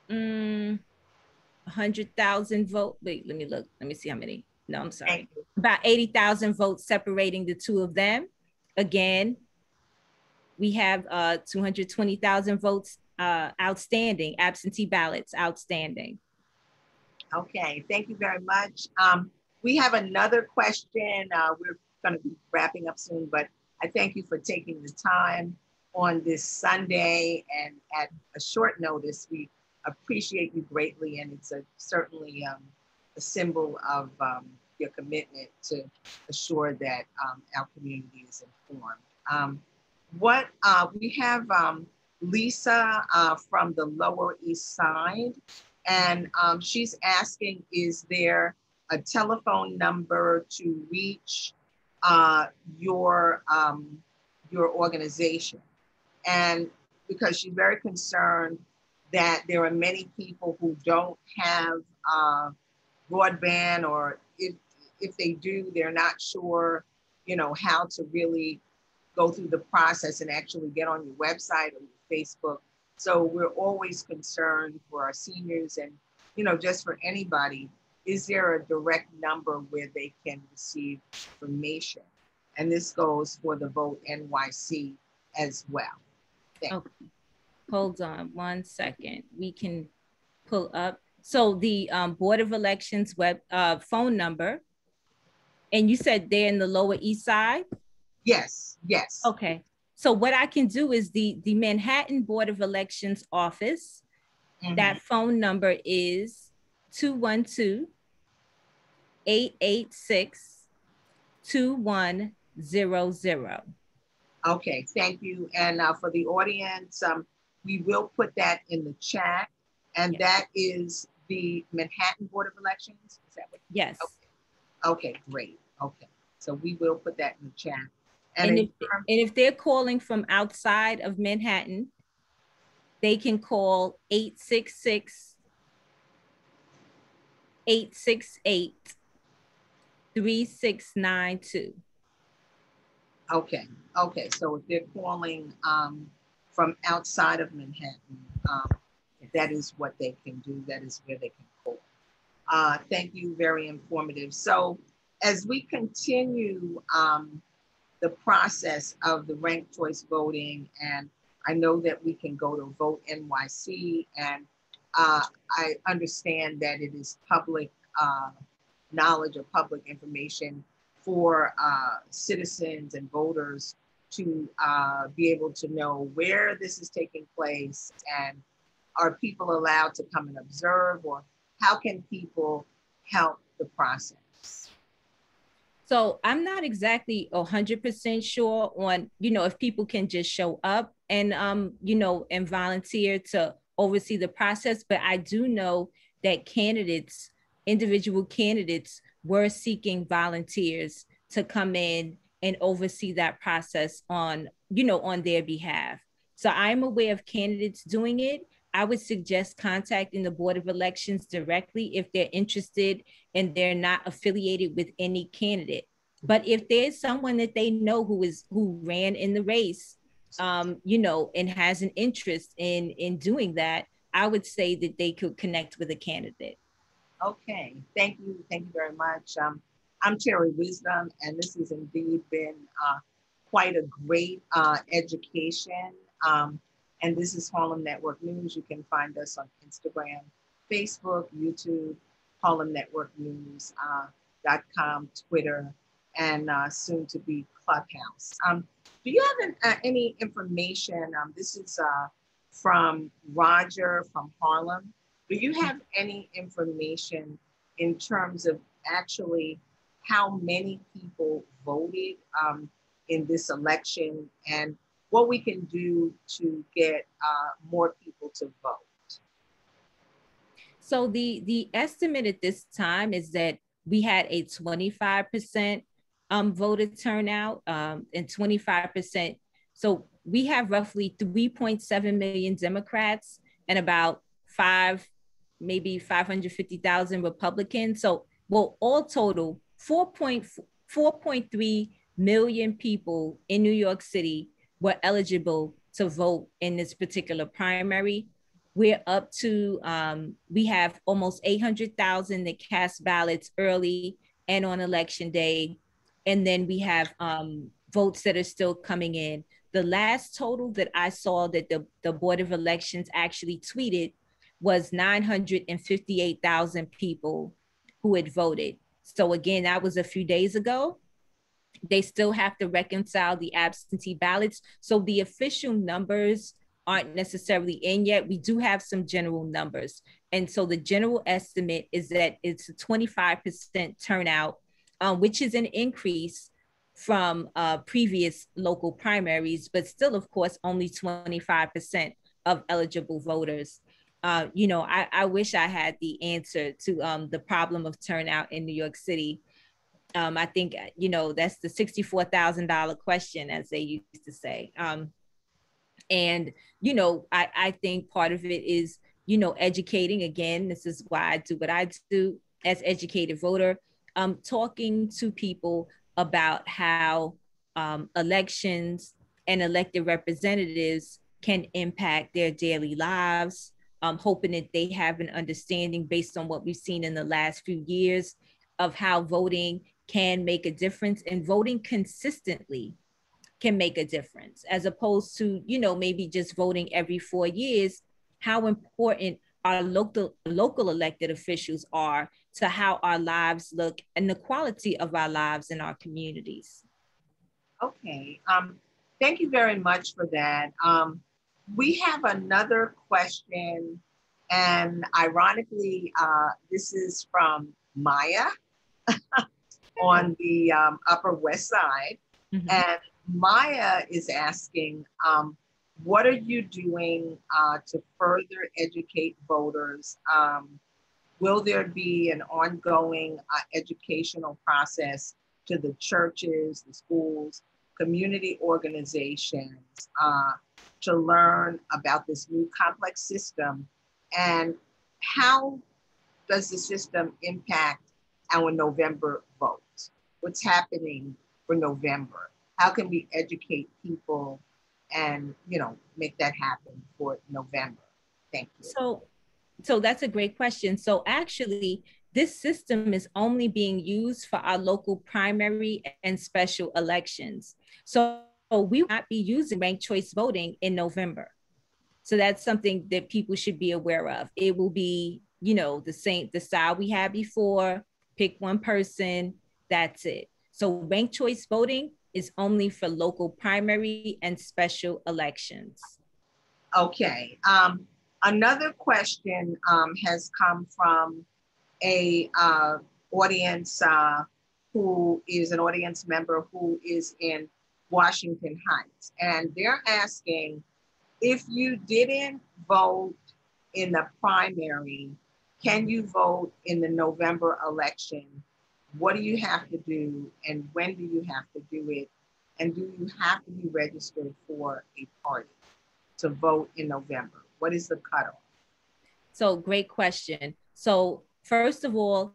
100,000 votes. Wait, let me look. Let me see how many. No, I'm sorry. About 80,000 votes separating the two of them. Again, we have 220,000 votes outstanding, absentee ballots outstanding. Okay, thank you very much. We have another question. We're going to be wrapping up soon, but I thank you for taking the time on this Sunday and at a short notice. We appreciate you greatly, and it's certainly a symbol of your commitment to assure that our community is informed. We have Lisa from the Lower East Side, and she's asking, is there a telephone number to reach your organization? And because she's very concerned that there are many people who don't have broadband, or if they do, they're not sure, you know, how to really go through the process and actually get on your website or your Facebook. So we're always concerned for our seniors and, you know, just for anybody, is there a direct number where they can receive information? And this goes for the Vote NYC as well. Okay. Hold on one second. We can pull up. So the Board of Elections web phone number, and you said they're in the Lower East Side? Yes, yes. Okay. So what I can do is the Manhattan Board of Elections office, that phone number is 212-886-2100. Okay, thank you. And for the audience, we will put that in the chat. And that is the Manhattan Board of Elections? Is that what? Yes. Okay, great. Okay, so we will put that in the chat. And if they're calling from outside of Manhattan, they can call 866-868-3692. Okay, okay. So if they're calling from outside of Manhattan, that is what they can do. That is where they can call. Thank you, very informative. So as we continue the process of the ranked choice voting, and I know that we can go to Vote NYC, and I understand that it is public knowledge or public information for citizens and voters to be able to know where this is taking place, and are people allowed to come and observe, or how can people help the process? So I'm not exactly 100% sure on, if people can just show up and, and volunteer to oversee the process. But I do know that individual candidates were seeking volunteers to come in and oversee that process on their behalf. So I'm aware of candidates doing it. I would suggest contacting the Board of Elections directly if they're interested and they're not affiliated with any candidate. But if there's someone that they know who ran in the race, and has an interest in doing that, I would say that they could connect with a candidate. Okay, thank you very much. I'm Terri Wisdom, and this has indeed been quite a great education. And this is Harlem Network News. You can find us on Instagram, Facebook, YouTube, HarlemNetworkNews.com, Twitter, and soon to be Clubhouse. Do you have any information? This is from Roger from Harlem. Do you have any information in terms of actually how many people voted in this election, and what we can do to get more people to vote? So the estimate at this time is that we had a 25% voter turnout, and 25%. So we have roughly 3.7 million Democrats and about maybe 550,000 Republicans. So, well, all total, 4.3 million people in New York City were eligible to vote in this particular primary. We're up to, we have almost 800,000 that cast ballots early and on election day. And then we have votes that are still coming in. The last total that I saw that the Board of Elections actually tweeted was 958,000 people who had voted. So again, that was a few days ago. They still have to reconcile the absentee ballots. So the official numbers aren't necessarily in yet. We do have some general numbers. And so the general estimate is that it's a 25% turnout, which is an increase from previous local primaries, but still, of course, only 25% of eligible voters. I wish I had the answer to the problem of turnout in New York City. I think, that's the $64,000 question, as they used to say. And, I think part of it is, educating. Again, this is why I do what I do as educated voter, talking to people about how elections and elected representatives can impact their daily lives, hoping that they have an understanding based on what we've seen in the last few years of how voting can make a difference, and voting consistently can make a difference, as opposed to, maybe just voting every 4 years. How important our local elected officials are to how our lives look and the quality of our lives in our communities. Okay, thank you very much for that. We have another question, and ironically, this is from Maya on the Upper West Side. Mm-hmm. And Maya is asking, what are you doing to further educate voters? Will there be an ongoing educational process to the churches, the schools, community organizations to learn about this new complex system? And how does the system impact our November vote? What's happening for November? How can we educate people and, you know, make that happen for November? Thank you. So that's a great question. So actually, this system is only being used for our local primary and special elections. So we will not be using ranked choice voting in November. So that's something that people should be aware of. It will be, you know, the style we had before, pick one person, that's it. So ranked choice voting is only for local primary and special elections. Okay. Another question has come from a audience who is an audience member who is in Washington Heights. And they're asking, if you didn't vote in the primary, can you vote in the November election? What do you have to do and when do you have to do it? And do you have to be registered for a party to vote in November? What is the cutoff? So great question. So first of all,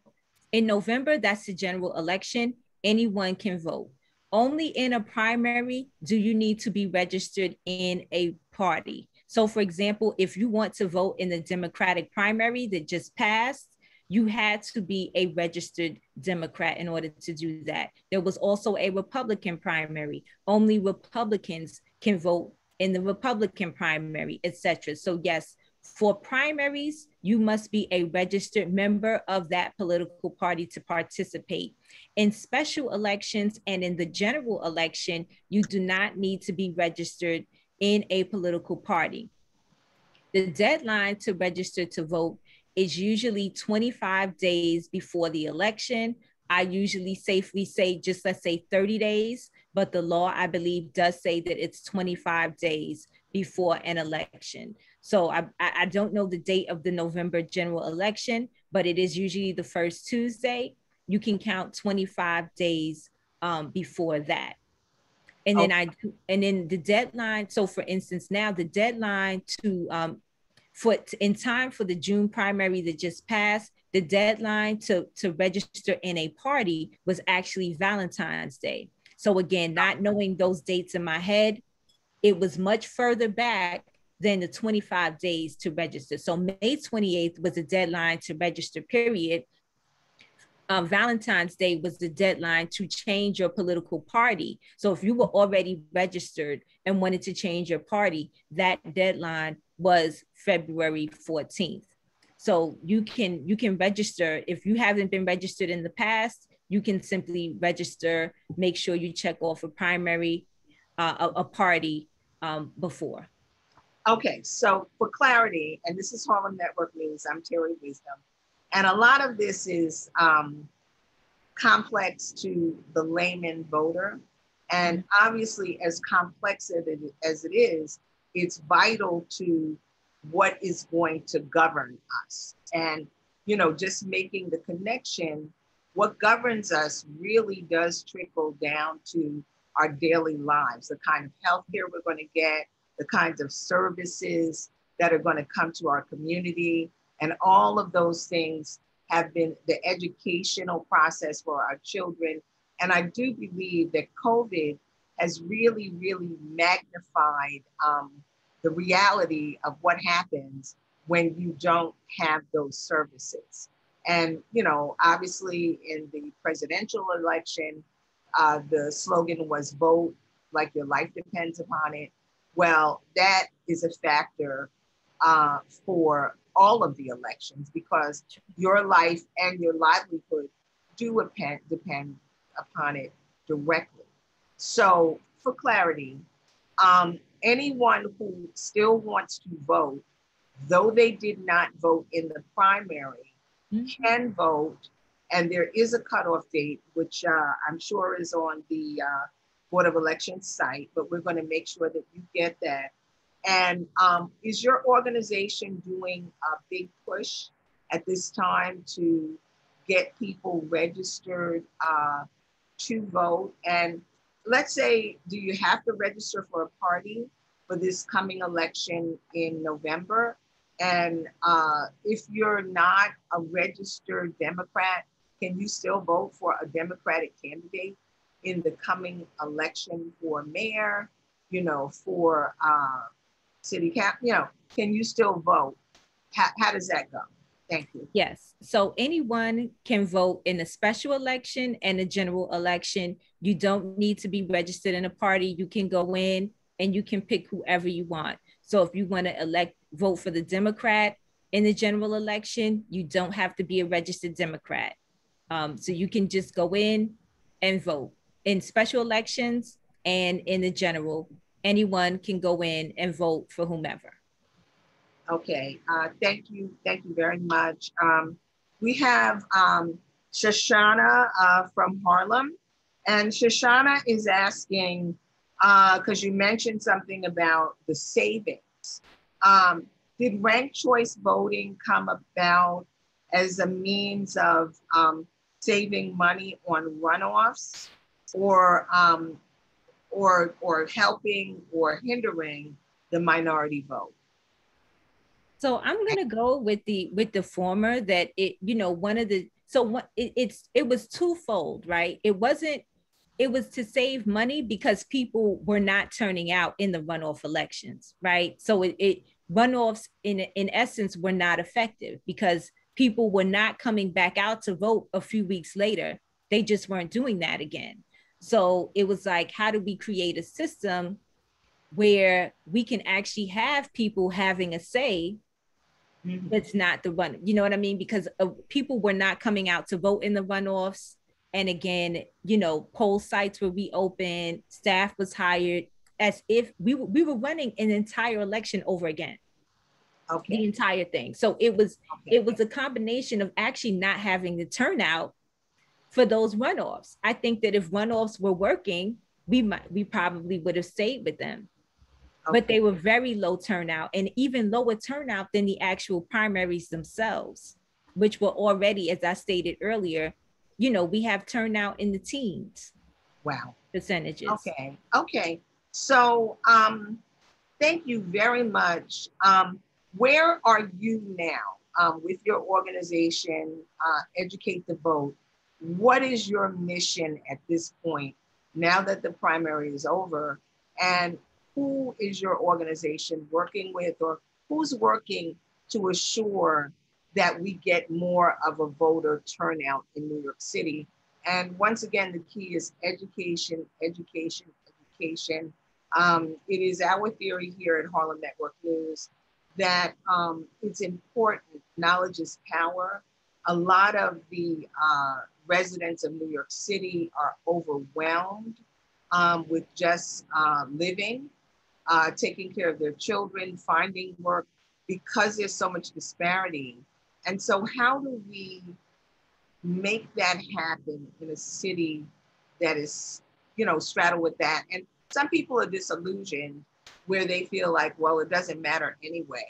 in November, that's the general election. Anyone can vote. Only in a primary do you need to be registered in a party. So for example, if you want to vote in the Democratic primary that just passed, you had to be a registered Democrat in order to do that. There was also a Republican primary. Only Republicans can vote in the Republican primary, etc. So yes, for primaries, you must be a registered member of that political party to participate. In special elections and in the general election, you do not need to be registered in a political party. The deadline to register to vote is usually 25 days before the election. I usually safely say just let's say 30 days, but the law, I believe, does say that it's 25 days before an election. So I don't know the date of the November general election, but it is usually the first Tuesday. You can count 25 days before that. And then then the deadline. So for instance, now the deadline to in time for the June primary that just passed, the deadline to register in a party was actually Valentine's Day. So again, not knowing those dates in my head, it was much further back than the 25 days to register. So May 28th was the deadline to register, period. Valentine's Day was the deadline to change your political party. So if you were already registered and wanted to change your party, that deadline was February 14th. So you can register. If you haven't been registered in the past, you can simply register, make sure you check off a primary, a party before. Okay, so for clarity, and this is Harlem Network News, I'm Terri Wisdom. And a lot of this is complex to the layman voter. And obviously, as complex as it is, it's vital to what is going to govern us. And, you know, just making the connection, what governs us really does trickle down to our daily lives, the kind of healthcare we're going to get, the kinds of services that are going to come to our community. And all of those things have been the educational process for our children. And I do believe that COVID has really, really magnified the reality of what happens when you don't have those services. And, you know, obviously in the presidential election, the slogan was vote like your life depends upon it. Well, that is a factor for all of the elections, because your life and your livelihood do depend upon it directly. So for clarity, anyone who still wants to vote, though they did not vote in the primary, can vote. And there is a cutoff date, which I'm sure is on the Board of Elections site, but we're going to make sure that you get that. And is your organization doing a big push at this time to get people registered to vote? And let's say, do you have to register for a party for this coming election in November? And if you're not a registered Democrat, can you still vote for a Democratic candidate in the coming election for mayor, for city council? Can you still vote? How does that go? Thank you. Yes. So anyone can vote in a special election and a general election. You don't need to be registered in a party. You can go in and you can pick whoever you want. So if you want to vote for the Democrat in the general election, you don't have to be a registered Democrat. So you can just go in and vote. In special elections and in the general, anyone can go in and vote for whomever. Okay, thank you very much. We have Shoshana from Harlem, and Shoshana is asking, because you mentioned something about the savings. Did ranked choice voting come about as a means of saving money on runoffs, or helping or hindering the minority vote? So I'm gonna go with the former, that it was twofold, right? It was to save money because people were not turning out in the runoff elections, right? So runoffs in essence were not effective because people were not coming back out to vote a few weeks later. They just weren't doing that again. So it was like, how do we create a system where we can actually have people having a say? That's not the run, you know what I mean? Because people were not coming out to vote in the runoffs. And again, poll sites were reopened, staff was hired, as if we were running an entire election over again. Okay. The entire thing. So it was a combination of actually not having the turnout for those runoffs. I think that if runoffs were working, we probably would have stayed with them. Okay. But they were very low turnout, and even lower turnout than the actual primaries themselves, which were already, as I stated earlier, we have turnout in the teens. Wow. Percentages. Okay. So thank you very much. Where are you now with your organization, Educate the Vote? What is your mission at this point, now that the primary is over? And who is your organization working with, or who's working to assure that we get more of a voter turnout in New York City? And once again, the key is education, education, education. It is our theory here at Harlem Network News that it's important. Knowledge is power. A lot of the residents of New York City are overwhelmed with just living, taking care of their children, finding work, because there's so much disparity. And so how do we make that happen in a city that is, straddled with that? And some people are disillusioned, where they feel like, well, it doesn't matter anyway.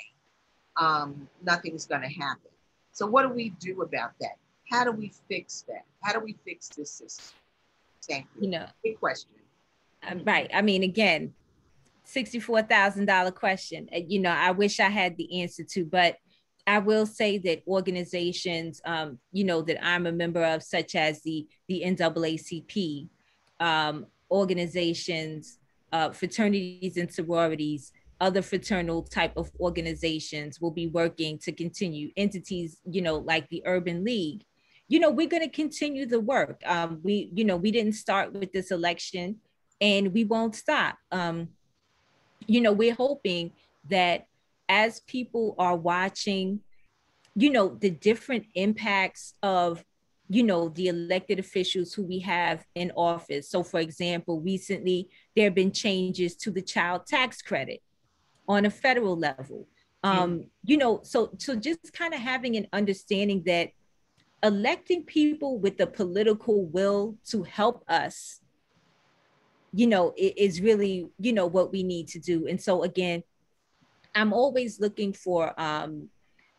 Nothing's gonna happen. So what do we do about that? How do we fix that? How do we fix this system? Thank you. Big question. Right. I mean, again, $64,000 question. I wish I had the answer to, but I will say that organizations, that I'm a member of, such as the NAACP, organizations, fraternities and sororities, other fraternal type of organizations will be working to continue. Entities, like the Urban League, we're going to continue the work. We didn't start with this election, and we won't stop. We're hoping that as people are watching the different impacts of, the elected officials who we have in office. So for example, recently there have been changes to the child tax credit on a federal level. So just kind of having an understanding that electing people with the political will to help us, is really, what we need to do. And so again, I'm always looking for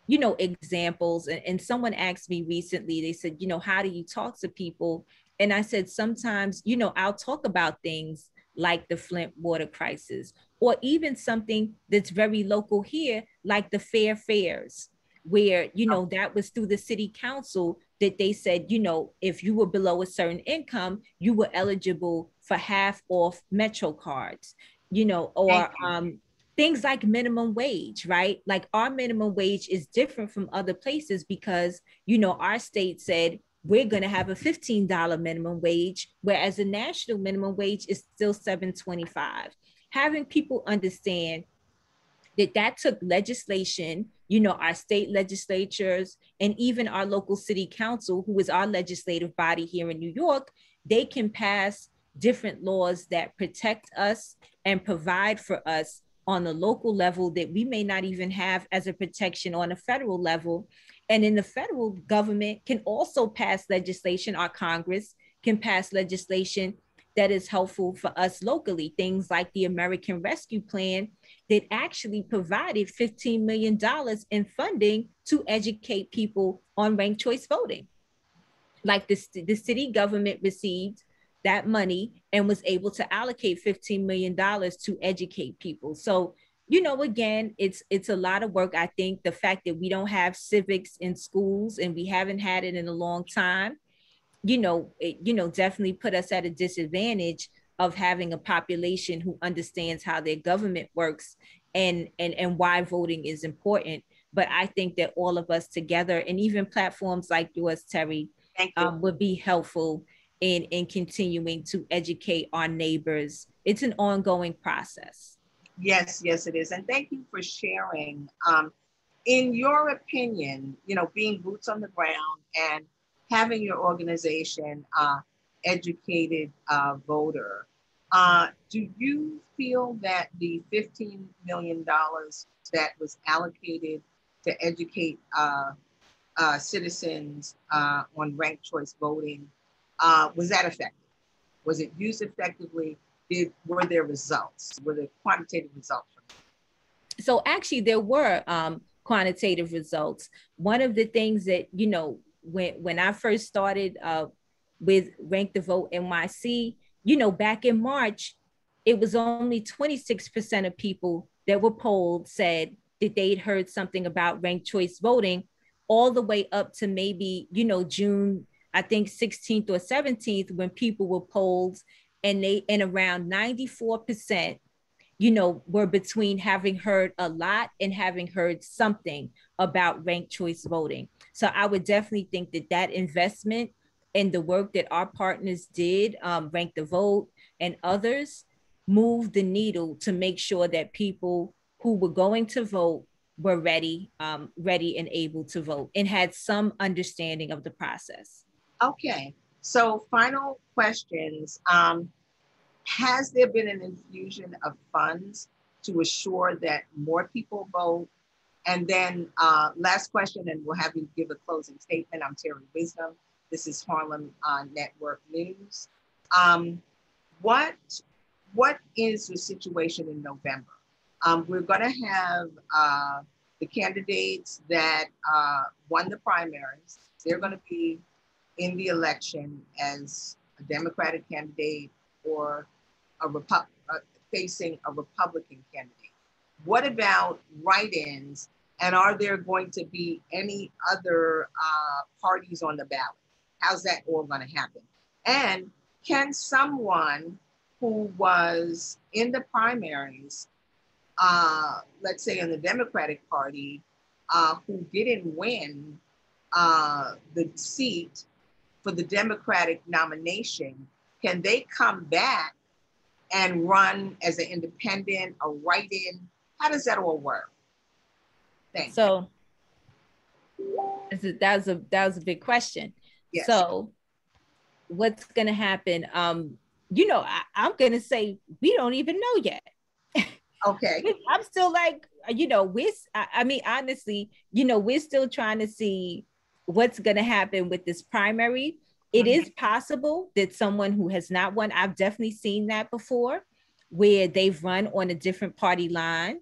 examples. And someone asked me recently, they said, how do you talk to people? And I said, sometimes, I'll talk about things like the Flint water crisis, or even something that's very local here, like the fair fairs, where, that was through the city council that they said, if you were below a certain income, you were eligible for half off Metro cards, or things like minimum wage, right? Like our minimum wage is different from other places because, our state said we're going to have a $15 minimum wage, whereas the national minimum wage is still $7.25. Having people understand that took legislation, our state legislatures and even our local city council, who is our legislative body here in New York, they can pass different laws that protect us and provide for us on a local level that we may not even have as a protection on a federal level. And then the federal government can also pass legislation, our Congress can pass legislation that is helpful for us locally. Things like the American Rescue Plan that actually provided $15 million in funding to educate people on ranked choice voting. Like the city government received that money and was able to allocate $15 million to educate people. So, again, it's a lot of work. I think the fact that we don't have civics in schools and we haven't had it in a long time, definitely put us at a disadvantage of having a population who understands how their government works and why voting is important. But I think that all of us together, and even platforms like yours, Terri, would be helpful in continuing to educate our neighbors. It's an ongoing process. Yes, yes, it is. And thank you for sharing. In your opinion, being boots on the ground and having your organization educated voter, do you feel that the $15 million that was allocated to educate citizens on ranked choice voting, was that effective? Was it used effectively? Were there results? Were there quantitative results? So actually there were quantitative results. One of the things that, when I first started with Rank the Vote NYC, back in March, it was only 26% of people that were polled said that they'd heard something about ranked choice voting, all the way up to maybe, June, I think 16th or 17th, when people were polled and around 94%, were between having heard a lot and having heard something about ranked choice voting. So I would definitely think that investment and the work that our partners did, Rank the Vote and others, moved the needle to make sure that people who were going to vote were ready and able to vote and had some understanding of the process. Okay, so final questions. Has there been an infusion of funds to assure that more people vote? And then last question, and we'll have you give a closing statement. I'm Terri Wisdom. This is Harlem Network News. What is the situation in November? We're gonna have the candidates that won the primaries. They're gonna be in the election as a Democratic candidate or facing a Republican candidate. What about write-ins? And are there going to be any other parties on the ballot? How's that all going to happen? And can someone who was in the primaries, let's say in the Democratic Party, who didn't win the seat for the Democratic nomination, can they come back and run as an independent, a write-in? How does that all work? Thanks. So That was a big question. Yes. So what's going to happen? You know, I'm going to say we don't even know yet. Okay. I'm still like, you know, I mean, honestly, you know, we're still trying to see what's going to happen with this primary. It is possible that someone who has not won, I've definitely seen that before, where they've run on a different party line.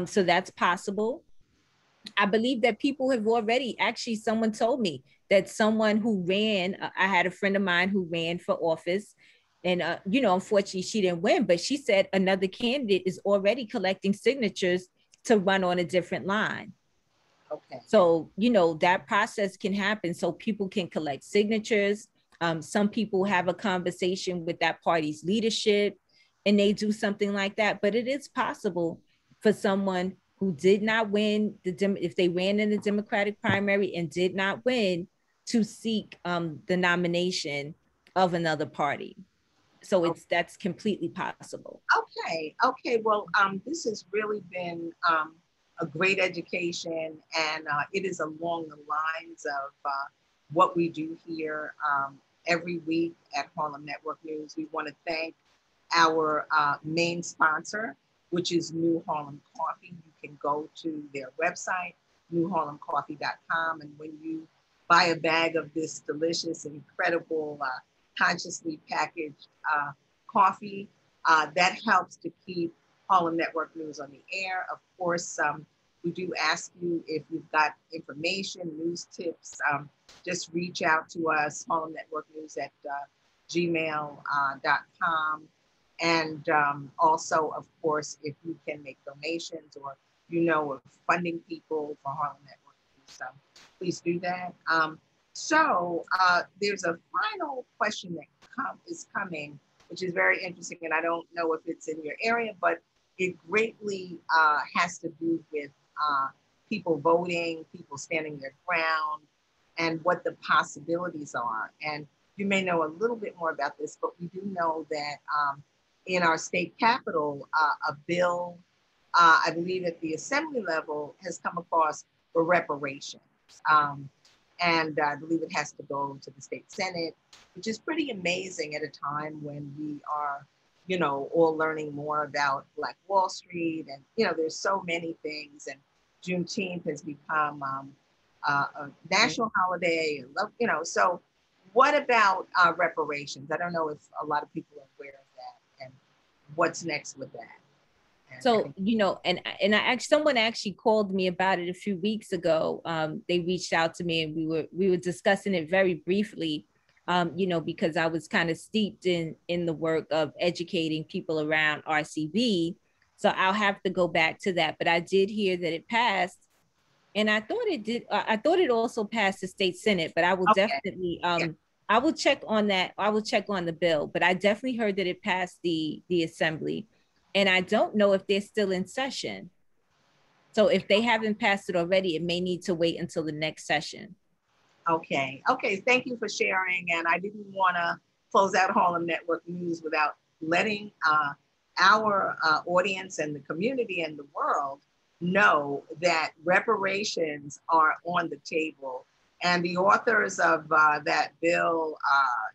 So that's possible. I believe that people have already, actually, someone told me that someone who ran, I had a friend of mine who ran for office. And, you know, unfortunately, she didn't win, but she said another candidate is already collecting signatures to run on a different line. Okay. So, you know, that process can happen. So people can collect signatures. Some people have a conversation with that party's leadership and they do something like that. But it is possible for someone who did not win if they ran in the Democratic primary and did not win, to seek the nomination of another party. So that's completely possible. Okay. Okay. Well, this has really been a great education, and it is along the lines of what we do here every week at Harlem Network News. We want to thank our main sponsor, which is New Harlem Coffee. You can go to their website, newharlemcoffee.com, and when you buy a bag of this delicious, incredible, consciously packaged coffee, that helps to keep Harlem Network News on the air. Of course, we do ask you if you've got information, news tips, just reach out to us, Harlem Network News at gmail.com. And also, of course, if you can make donations or you know of funding people for Harlem Network News, please do that. So there's a final question that is coming, which is very interesting, and I don't know if it's in your area, but it greatly has to do with people voting, people standing their ground, and what the possibilities are. And you may know a little bit more about this, but we do know that in our state capitol, a bill, I believe at the assembly level, has come across for reparations. And I believe it has to go to the state Senate, which is pretty amazing at a time when we are, you know, all learning more about Black Wall Street. And, you know, there's so many things. And Juneteenth has become a national holiday, you know. So what about reparations? I don't know if a lot of people are aware of that and what's next with that. So, you know, and someone actually called me about it a few weeks ago. They reached out to me and we were discussing it very briefly, you know, because I was kind of steeped in the work of educating people around RCV. So I'll have to go back to that. But I did hear that it passed, and I thought it did. I thought it also passed the state Senate, but I will definitely I will check on that. I will check on the bill, but I definitely heard that it passed the assembly. And I don't know if they're still in session. So if they haven't passed it already, it may need to wait until the next session. Okay. Okay. Thank you for sharing. And I didn't want to close out Harlem Network News without letting our audience and the community and the world know that reparations are on the table. And the authors of that bill,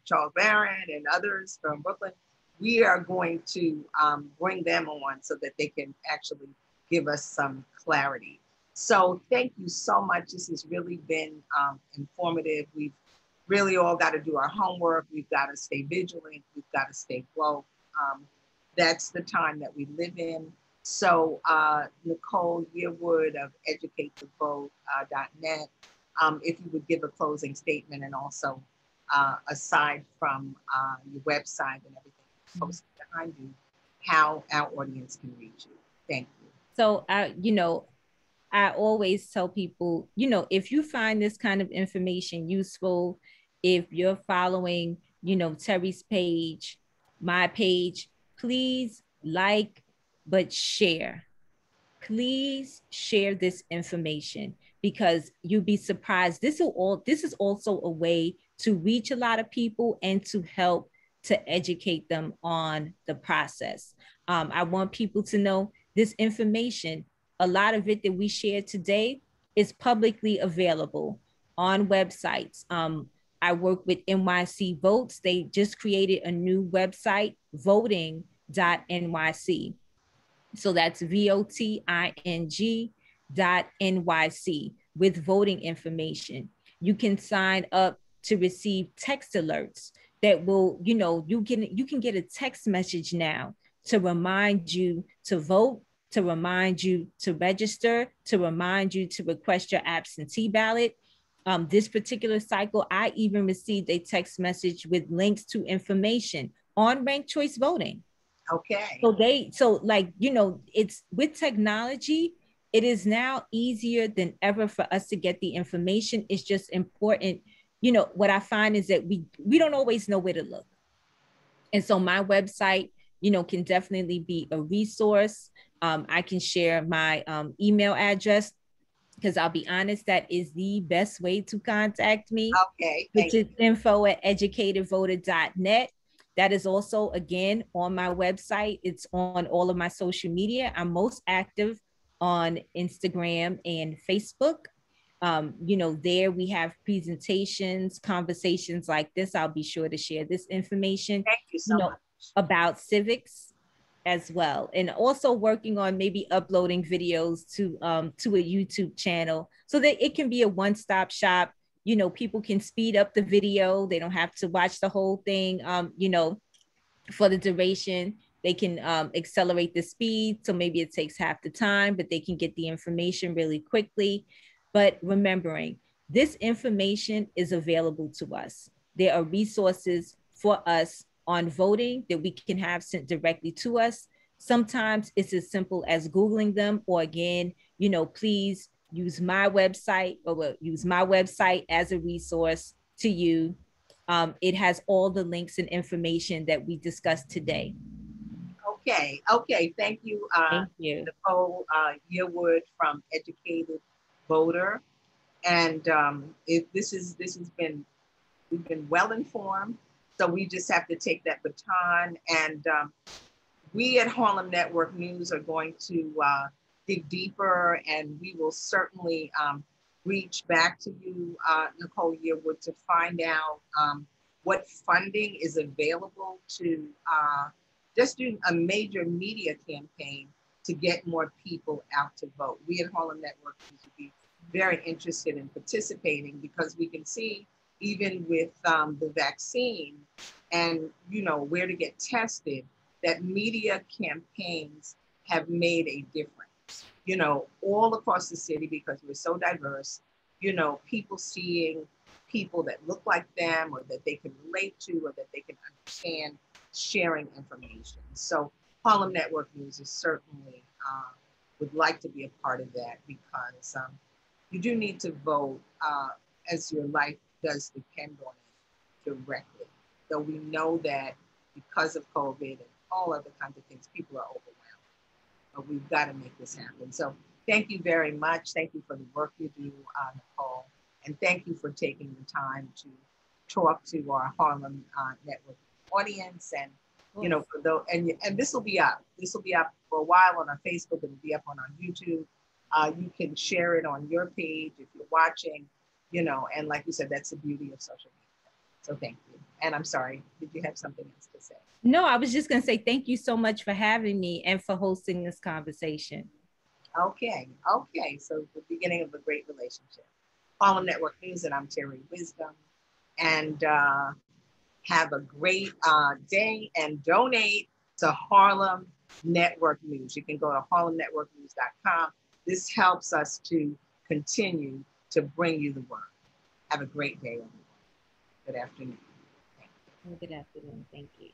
Charles Barron and others from Brooklyn, we are going to bring them on so that they can actually give us some clarity. So thank you so much. This has really been informative. We've really all got to do our homework. We've got to stay vigilant. We've got to stay woke. That's the time that we live in. So Nicole Yearwood of educatethevote.net, if you would give a closing statement, and also aside from your website and everything posted behind you, how our audience can reach you. Thank you. So, you know, I always tell people, you know, if you find this kind of information useful, if you're following, you know, Terri's page, my page, please like, but share. Please share this information, because you'll be surprised. This is also a way to reach a lot of people and to help to educate them on the process. I want people to know this information. A lot of it that we share today is publicly available on websites. I work with NYC Votes. They just created a new website, voting.nyc. So that's voting.nyc with voting information. You can sign up to receive text alerts that will, you can get a text message now to remind you to vote, to remind you to register, to remind you to request your absentee ballot. This particular cycle, I even received a text message with links to information on ranked choice voting. Okay. So it's with technology, it is now easier than ever for us to get the information. It's just important. What I find is that we don't always know where to look. And so my website, can definitely be a resource. I can share my email address, because I'll be honest, that is the best way to contact me. Okay. Which is info@educatedvoter.net. That is also, again, on my website. It's on all of my social media. I'm most active on Instagram and Facebook. There we have presentations, conversations like this. I'll be sure to share this information. Thank you so much. About civics as well, and also working on maybe uploading videos to a YouTube channel so that it can be a one-stop shop. People can speed up the video. They don't have to watch the whole thing, for the duration. They can accelerate the speed. So maybe it takes half the time, but they can get the information really quickly. But remembering, this information is available to us. There are resources for us on voting that we can have sent directly to us. Sometimes it's as simple as Googling them, or again, please use my website as a resource to you. It has all the links and information that we discussed today. Okay. Thank you, Thank you. Nicole Yearwood from Educated Voter. And we've been well informed. So we just have to take that baton. And we at Harlem Network News are going to dig deeper, and we will certainly reach back to you, Nicole Yearwood, to find out what funding is available to just do a major media campaign to get more people out to vote. We at Harlem Network News would be very interested in participating, because we can see, even with the vaccine and where to get tested, that media campaigns have made a difference, all across the city, because we're so diverse, people seeing people that look like them, or that they can relate to, or that they can understand, sharing information. So Harlem Network News is certainly would like to be a part of that, because you do need to vote as your life does depend on it directly. Though we know that because of COVID and all other kinds of things, people are overwhelmed. But we've got to make this happen. So thank you very much. Thank you for the work you do, Nicole. And thank you for taking the time to talk to our Harlem Network audience. And, for those, and this will be up. This will be up for a while on our Facebook. It'll be up on our YouTube. You can share it on your page if you're watching, and like you said, that's the beauty of social media. So thank you. And I'm sorry, did you have something else to say? No, I was just going to say thank you so much for having me and for hosting this conversation. Okay. So the beginning of a great relationship. Harlem Network News, and I'm Terri Wisdom. And have a great day, and donate to Harlem Network News. You can go to harlemnetworknews.com. This helps us to continue to bring you the word. Have a great day, everyone. Good afternoon. Good afternoon. Thank you.